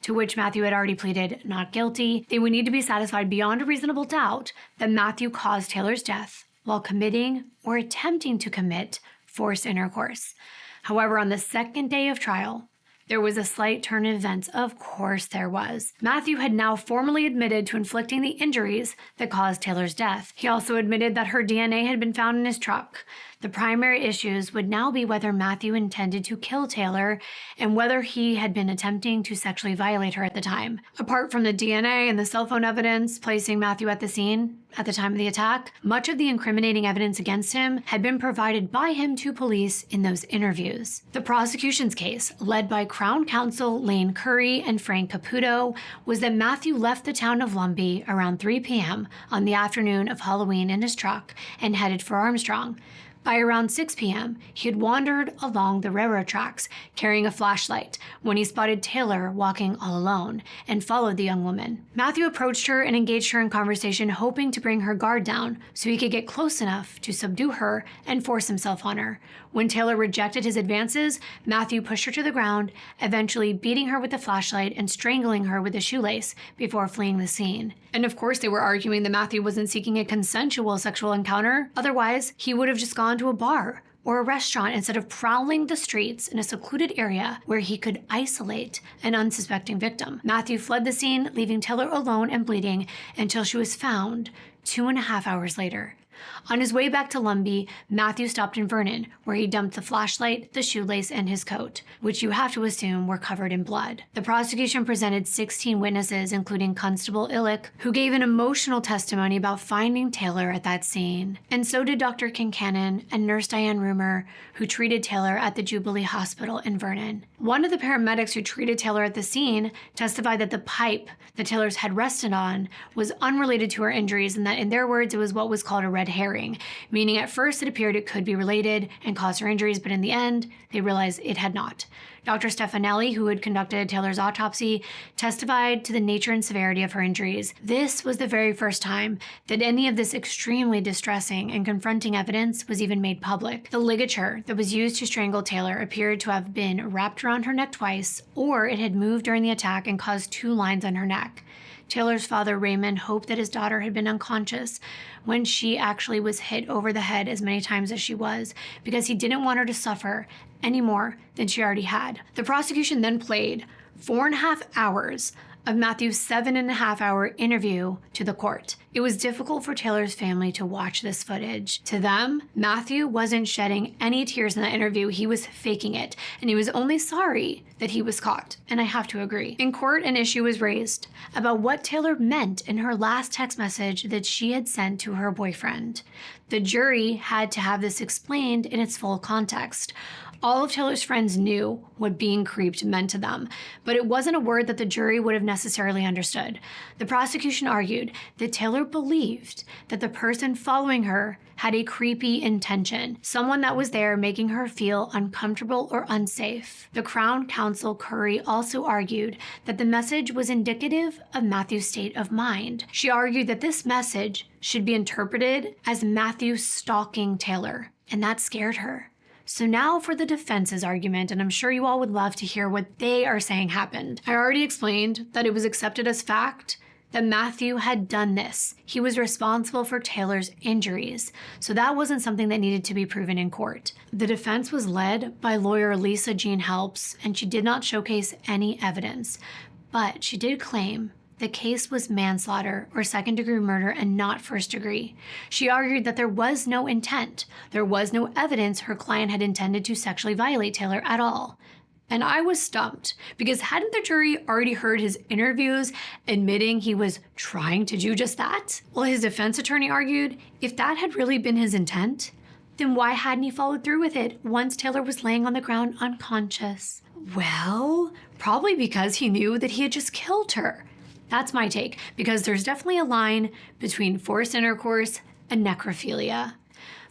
Speaker 1: to which Matthew had already pleaded not guilty, they would need to be satisfied beyond a reasonable doubt that Matthew caused Taylor's death while committing or attempting to commit forced intercourse. However, on the second day of trial, there was a slight turn of events. Of course there was. Matthew had now formally admitted to inflicting the injuries that caused Taylor's death. He also admitted that her DNA had been found in his truck. The primary issues would now be whether Matthew intended to kill Taylor and whether he had been attempting to sexually violate her at the time. Apart from the DNA and the cell phone evidence placing Matthew at the scene at the time of the attack, much of the incriminating evidence against him had been provided by him to police in those interviews. The prosecution's case, led by Crown Counsel Lane Curry and Frank Caputo, was that Matthew left the town of Lumbee around 3 p.m. on the afternoon of Halloween in his truck and headed for Armstrong. By around 6 p.m., he had wandered along the railroad tracks carrying a flashlight when he spotted Taylor walking all alone and followed the young woman. Matthew approached her and engaged her in conversation, hoping to bring her guard down so he could get close enough to subdue her and force himself on her. When Taylor rejected his advances, Matthew pushed her to the ground, eventually beating her with the flashlight and strangling her with a shoelace before fleeing the scene. And of course, they were arguing that Matthew wasn't seeking a consensual sexual encounter. Otherwise, he would have just gone to a bar or a restaurant instead of prowling the streets in a secluded area where he could isolate an unsuspecting victim. Matthew fled the scene, leaving Taylor alone and bleeding until she was found 2.5 hours later. On his way back to Lumbee, Matthew stopped in Vernon, where he dumped the flashlight, the shoelace, and his coat, which you have to assume were covered in blood. The prosecution presented 16 witnesses, including Constable Illick, who gave an emotional testimony about finding Taylor at that scene. And so did Dr. Kincannon and Nurse Diane Rumor, who treated Taylor at the Jubilee Hospital in Vernon. One of the paramedics who treated Taylor at the scene testified that the pipe that Taylor's head rested on was unrelated to her injuries, and that in their words, it was what was called a red herring, meaning at first it appeared it could be related and cause her injuries, but in the end, they realized it had not. Dr. Stefanelli, who had conducted Taylor's autopsy, testified to the nature and severity of her injuries. This was the very first time that any of this extremely distressing and confronting evidence was even made public. The ligature that was used to strangle Taylor appeared to have been wrapped around her neck twice, or it had moved during the attack and caused 2 lines on her neck. Taylor's father, Raymond, hoped that his daughter had been unconscious when she actually was hit over the head as many times as she was, because he didn't want her to suffer any more than she already had. The prosecution then played 4.5 hours of Matthew's 7.5-hour interview to the court. It was difficult for Taylor's family to watch this footage. To them, Matthew wasn't shedding any tears in that interview. He was faking it, and he was only sorry that he was caught, and I have to agree. In court, an issue was raised about what Taylor meant in her last text message that she had sent to her boyfriend. The jury had to have this explained in its full context. All of Taylor's friends knew what being creeped meant to them, but it wasn't a word that the jury would have necessarily understood. The prosecution argued that Taylor believed that the person following her had a creepy intention, someone that was there making her feel uncomfortable or unsafe. The Crown Counsel Curry also argued that the message was indicative of Matthew's state of mind. She argued that this message should be interpreted as Matthew stalking Taylor, and that scared her. So now for the defense's argument, and I'm sure you all would love to hear what they are saying happened. I already explained that it was accepted as fact that Matthew had done this. He was responsible for Taylor's injuries, so that wasn't something that needed to be proven in court. The defense was led by lawyer Lisa Jean Helps, and she did not showcase any evidence, but she did claim the case was manslaughter or second-degree murder and not first-degree. She argued that there was no intent. There was no evidence her client had intended to sexually violate Taylor at all. And I was stumped, because hadn't the jury already heard his interviews admitting he was trying to do just that? Well, his defense attorney argued if that had really been his intent, then why hadn't he followed through with it once Taylor was laying on the ground unconscious? Well, probably because he knew that he had just killed her. That's my take, because there's definitely a line between forced intercourse and necrophilia.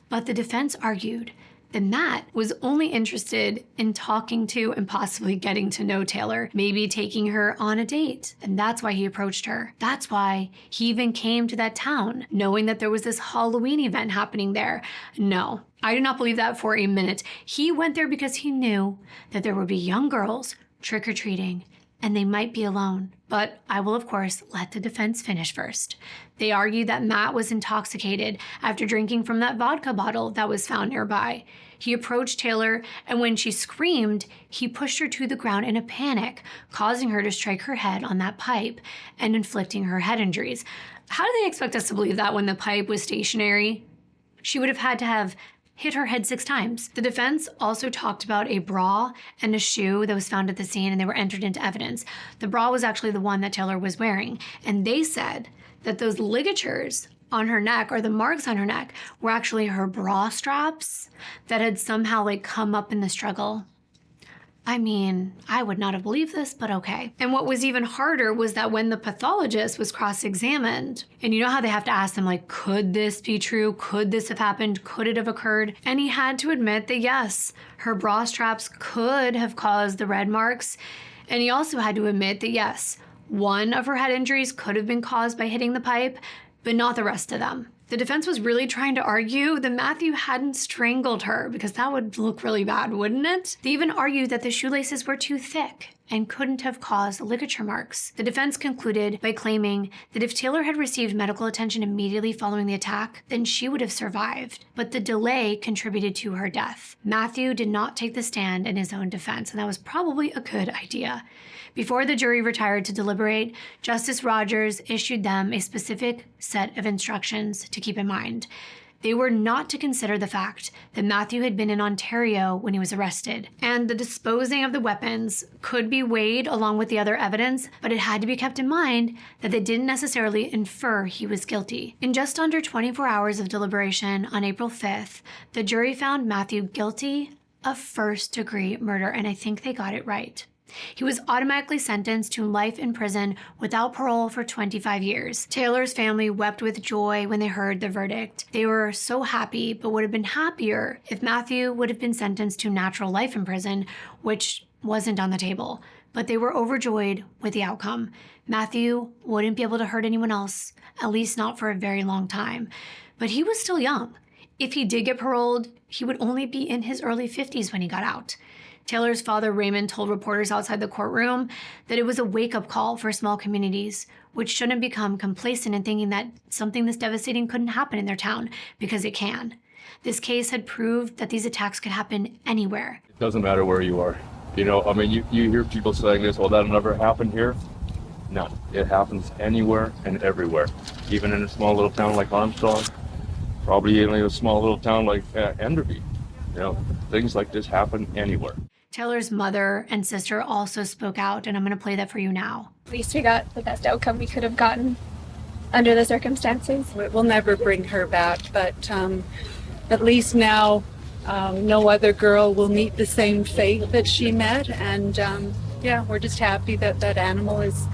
Speaker 1: But the defense argued that Matt was only interested in talking to and possibly getting to know Taylor, maybe taking her on a date. And that's why he approached her. That's why he even came to that town, knowing that there was this Halloween event happening there. No, I do not believe that for a minute. He went there because he knew that there would be young girls trick-or-treating, and they might be alone. But I will, of course, let the defense finish first. They argued that Matt was intoxicated after drinking from that vodka bottle that was found nearby. He approached Taylor, and when she screamed, he pushed her to the ground in a panic, causing her to strike her head on that pipe and inflicting her head injuries. How do they expect us to believe that when the pipe was stationary? She would have had to have hit her head 6 times. The defense also talked about a bra and a shoe that was found at the scene, and they were entered into evidence. The bra was actually the one that Taylor was wearing, and they said that those ligatures on her neck, or the marks on her neck, were actually her bra straps that had somehow come up in the struggle. I mean, I would not have believed this, but okay. And what was even harder was that when the pathologist was cross-examined, and you know how they have to ask them, could this be true? Could this have happened? Could it have occurred? And he had to admit that yes, her bra straps could have caused the red marks. And he also had to admit that yes, one of her head injuries could have been caused by hitting the pipe, but not the rest of them. The defense was really trying to argue that Matthew hadn't strangled her, because that would look really bad, wouldn't it? They even argued that the shoelaces were too thick and couldn't have caused ligature marks. The defense concluded by claiming that if Taylor had received medical attention immediately following the attack, then she would have survived. But the delay contributed to her death. Matthew did not take the stand in his own defense, and that was probably a good idea. Before the jury retired to deliberate, Justice Rogers issued them a specific set of instructions to keep in mind. They were not to consider the fact that Matthew had been in Ontario when he was arrested, and the disposing of the weapons could be weighed along with the other evidence, but it had to be kept in mind that they didn't necessarily infer he was guilty. In just under 24 hours of deliberation on April 5th, the jury found Matthew guilty of first-degree murder, and I think they got it right. He was automatically sentenced to life in prison without parole for 25 years. Taylor's family wept with joy when they heard the verdict. They were so happy, but would have been happier if Matthew would have been sentenced to natural life in prison, which wasn't on the table. But they were overjoyed with the outcome. Matthew wouldn't be able to hurt anyone else, at least not for a very long time. But he was still young. If he did get paroled, he would only be in his early 50s when he got out. Taylor's father, Raymond, told reporters outside the courtroom that it was a wake-up call for small communities, which shouldn't become complacent in thinking that something this devastating couldn't happen in their town, because it can. This case had proved that these attacks could happen anywhere.
Speaker 4: It doesn't matter where you are. You hear people saying this, well, that'll never happen here. No, it happens anywhere and everywhere. Even in a small little town like Armstrong, probably in a small little town like Enderby. Things like this happen anywhere.
Speaker 1: Taylor's mother and sister also spoke out, and I'm going to play that for you now.
Speaker 5: At least we got the best outcome we could have gotten under the circumstances.
Speaker 6: We'll never bring her back, but at least now no other girl will meet the same fate that she met, and we're just happy that that animal is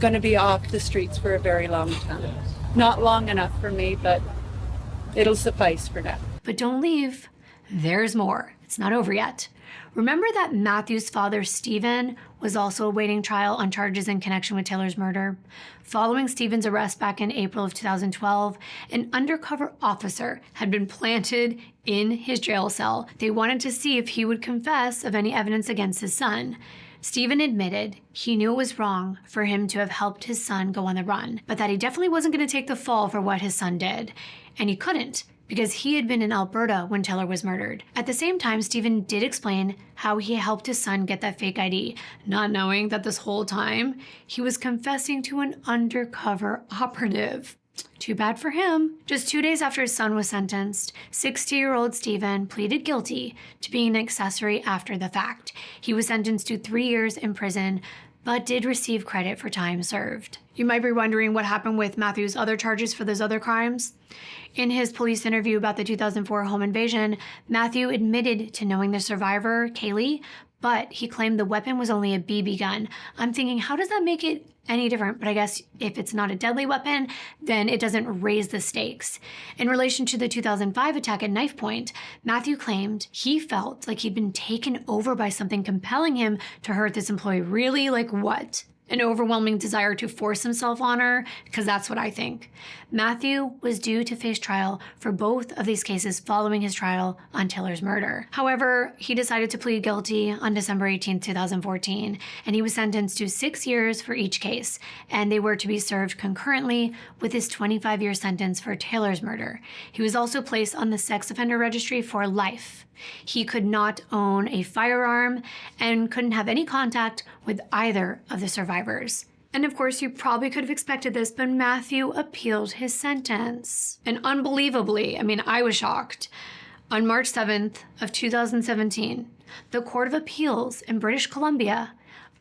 Speaker 6: going to be off the streets for a very long time. Not long enough for me, but it'll suffice for now.
Speaker 1: But don't leave. There's more. It's not over yet. Remember that Matthew's father, Stephen, was also awaiting trial on charges in connection with Taylor's murder? Following Stephen's arrest back in April of 2012, an undercover officer had been planted in his jail cell. They wanted to see if he would confess of any evidence against his son. Stephen admitted he knew it was wrong for him to have helped his son go on the run, but that he definitely wasn't going to take the fall for what his son did. And he couldn't, because he had been in Alberta when Taylor was murdered. At the same time, Stephen did explain how he helped his son get that fake ID, not knowing that this whole time he was confessing to an undercover operative. Too bad for him. Just 2 days after his son was sentenced, 60-year-old Stephen pleaded guilty to being an accessory after the fact. He was sentenced to 3 years in prison, but did receive credit for time served. You might be wondering what happened with Matthew's other charges for those other crimes. In his police interview about the 2004 home invasion, Matthew admitted to knowing the survivor, Kaylee, but he claimed the weapon was only a BB gun. I'm thinking, how does that make it any different? But I guess if it's not a deadly weapon, then it doesn't raise the stakes. In relation to the 2005 attack at knife point, Matthew claimed he felt like he'd been taken over by something compelling him to hurt this employee. Really? Like what? An overwhelming desire to force himself on her? Because that's what I think. Matthew was due to face trial for both of these cases following his trial on Taylor's murder. However, he decided to plead guilty on December 18, 2014, and he was sentenced to 6 years for each case, and they were to be served concurrently with his 25-year sentence for Taylor's murder. He was also placed on the sex offender registry for life. He could not own a firearm and couldn't have any contact with either of the survivors. And of course, you probably could have expected this, but Matthew appealed his sentence. And unbelievably, I was shocked. On March 7th of 2017, the Court of Appeals in British Columbia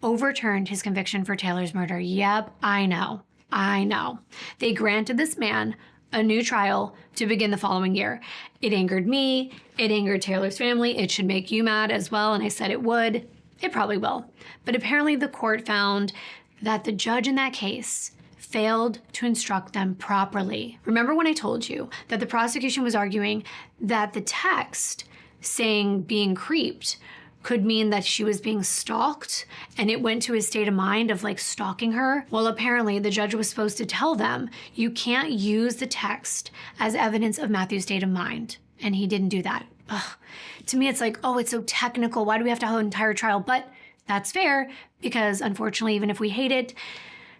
Speaker 1: overturned his conviction for Taylor's murder. Yep, I know. They granted this man a new trial to begin the following year. It angered me. It angered Taylor's family. It should make you mad as well, and I said it would. It probably will. But apparently the court found that the judge in that case failed to instruct them properly. Remember when I told you that the prosecution was arguing that the text saying being creeped could mean that she was being stalked, and it went to his state of mind of like stalking her? Well, apparently the judge was supposed to tell them, you can't use the text as evidence of Matthew's state of mind. And he didn't do that. Ugh. To me, it's like, oh, it's so technical. Why do we have to have an entire trial? But that's fair, because unfortunately, even if we hate it,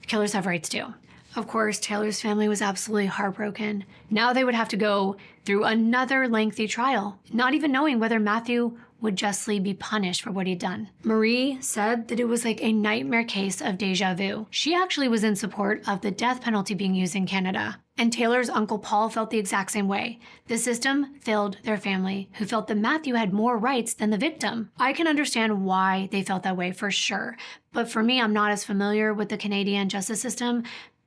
Speaker 1: killers have rights too. Of course, Taylor's family was absolutely heartbroken. Now they would have to go through another lengthy trial, not even knowing whether Matthew would justly be punished for what he'd done. Marie said that it was like a nightmare case of deja vu. She actually was in support of the death penalty being used in Canada. And Taylor's uncle Paul felt the exact same way. The system failed their family, who felt that Matthew had more rights than the victim. I can understand why they felt that way for sure. But for me, I'm not as familiar with the Canadian justice system.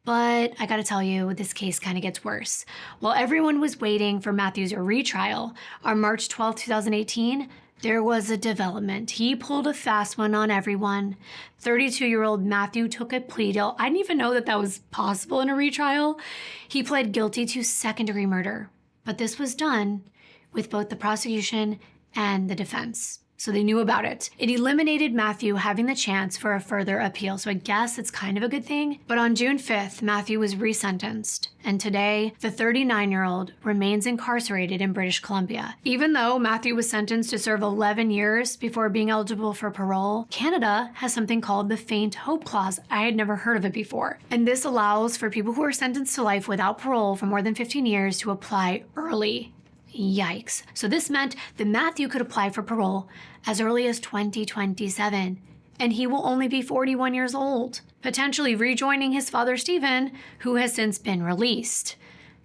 Speaker 1: But I gotta tell you, this case kind of gets worse. While everyone was waiting for Matthew's retrial, on March 12, 2018, there was a development. He pulled a fast one on everyone. 32-year-old Matthew took a plea deal. I didn't even know that was possible in a retrial. He pled guilty to second-degree murder. But this was done with both the prosecution and the defense. So they knew about it. It eliminated Matthew having the chance for a further appeal. So I guess it's kind of a good thing. But on June 5th, Matthew was resentenced. And today, the 39-year-old remains incarcerated in British Columbia. Even though Matthew was sentenced to serve 11 years before being eligible for parole, Canada has something called the Faint Hope Clause. I had never heard of it before. And this allows for people who are sentenced to life without parole for more than 15 years to apply early. Yikes. So this meant that Matthew could apply for parole as early as 2027, and he will only be 41 years old, potentially rejoining his father Stephen, who has since been released.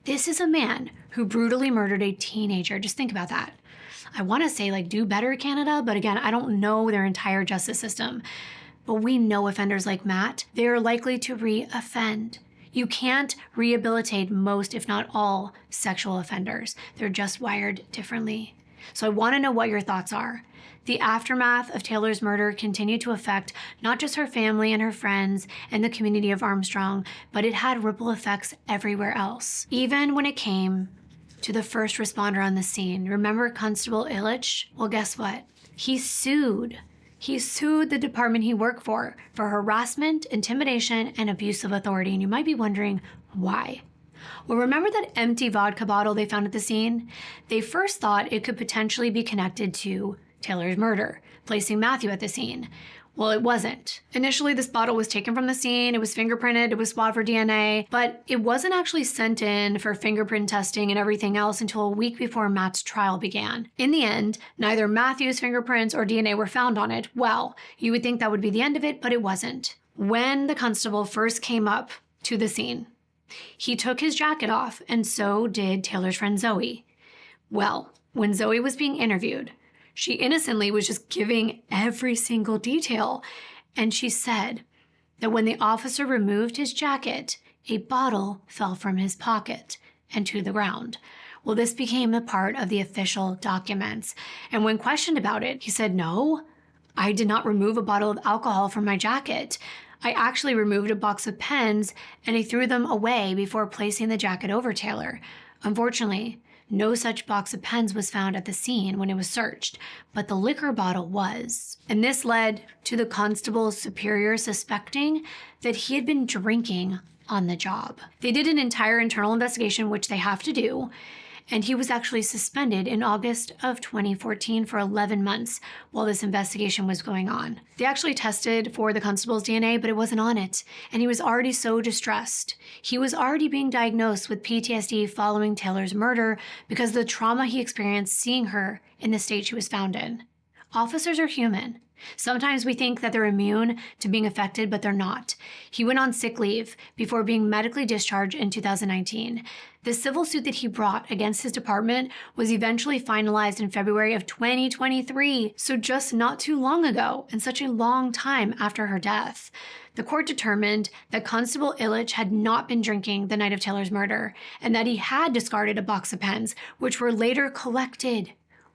Speaker 1: This is a man who brutally murdered a teenager. Just think about that. I want to say do better, Canada, but again, I don't know their entire justice system. But we know offenders like Matt, they are likely to re-offend. You can't rehabilitate most, if not all, sexual offenders. They're just wired differently. So I want to know what your thoughts are. The aftermath of Taylor's murder continued to affect not just her family and her friends and the community of Armstrong, but it had ripple effects everywhere else. Even when it came to the first responder on the scene. Remember Constable Illich? Well, guess what? He sued the department he worked for harassment, intimidation, and abuse of authority. And you might be wondering why. Well, remember that empty vodka bottle they found at the scene? They first thought it could potentially be connected to Taylor's murder, placing Matthew at the scene. Well, it wasn't. Initially, this bottle was taken from the scene, it was fingerprinted, it was swabbed for DNA, but it wasn't actually sent in for fingerprint testing and everything else until a week before Matt's trial began. In the end, neither Matthew's fingerprints or DNA were found on it. Well, you would think that would be the end of it, but it wasn't. When the constable first came up to the scene, he took his jacket off, and so did Taylor's friend Zoe. Well, when Zoe was being interviewed, she innocently was just giving every single detail, and she said that when the officer removed his jacket, a bottle fell from his pocket and to the ground. Well, this became a part of the official documents, and when questioned about it, he said, "No, I did not remove a bottle of alcohol from my jacket. I actually removed a box of pens and I threw them away before placing the jacket over Taylor. Unfortunately, no such box of pens was found at the scene when it was searched, but the liquor bottle was." And this led to the constable's superior suspecting that he had been drinking on the job. They did an entire internal investigation, which they have to do, and he was actually suspended in August of 2014 for 11 months while this investigation was going on. They actually tested for the constable's DNA, but it wasn't on it, and he was already so distressed. He was already being diagnosed with PTSD following Taylor's murder because of the trauma he experienced seeing her in the state she was found in. Officers are human. Sometimes we think that they're immune to being affected, but they're not. He went on sick leave before being medically discharged in 2019. The civil suit that he brought against his department was eventually finalized in February of 2023, so just not too long ago, and such a long time after her death. The court determined that Constable Illich had not been drinking the night of Taylor's murder, and that he had discarded a box of pens, which were later collected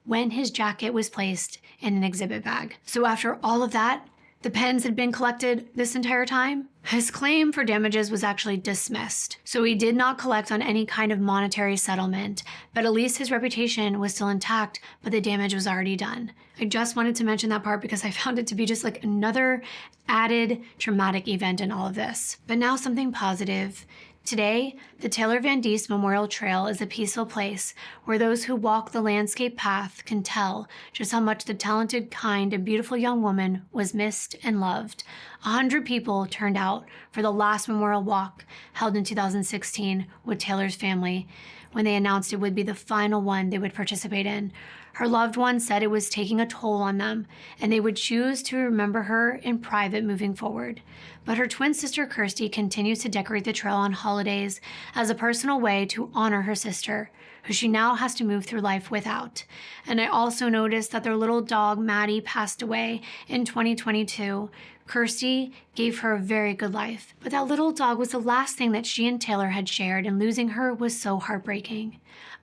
Speaker 1: when his jacket was placed in an exhibit bag. So after all of that, the pens had been collected this entire time. His claim for damages was actually dismissed, so he did not collect on any kind of monetary settlement, but at least his reputation was still intact, but the damage was already done. I just wanted to mention that part because I found it to be just like another added traumatic event in all of this. But now something positive. Today, the Taylor Van Diest Memorial Trail is a peaceful place where those who walk the landscape path can tell just how much the talented, kind, and beautiful young woman was missed and loved. 100 people turned out for the last memorial walk held in 2016 with Taylor's family when they announced it would be the final one they would participate in. Her loved ones said it was taking a toll on them, and they would choose to remember her in private moving forward. But her twin sister Kirsty continues to decorate the trail on holidays as a personal way to honor her sister, who she now has to move through life without. And I also noticed that their little dog Maddie passed away in 2022. Kirsty gave her a very good life, but that little dog was the last thing that she and Taylor had shared, and losing her was so heartbreaking.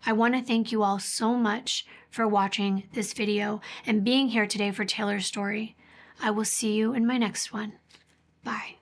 Speaker 1: I want to thank you all so much for watching this video and being here today for Taylor's story. I will see you in my next one. Bye.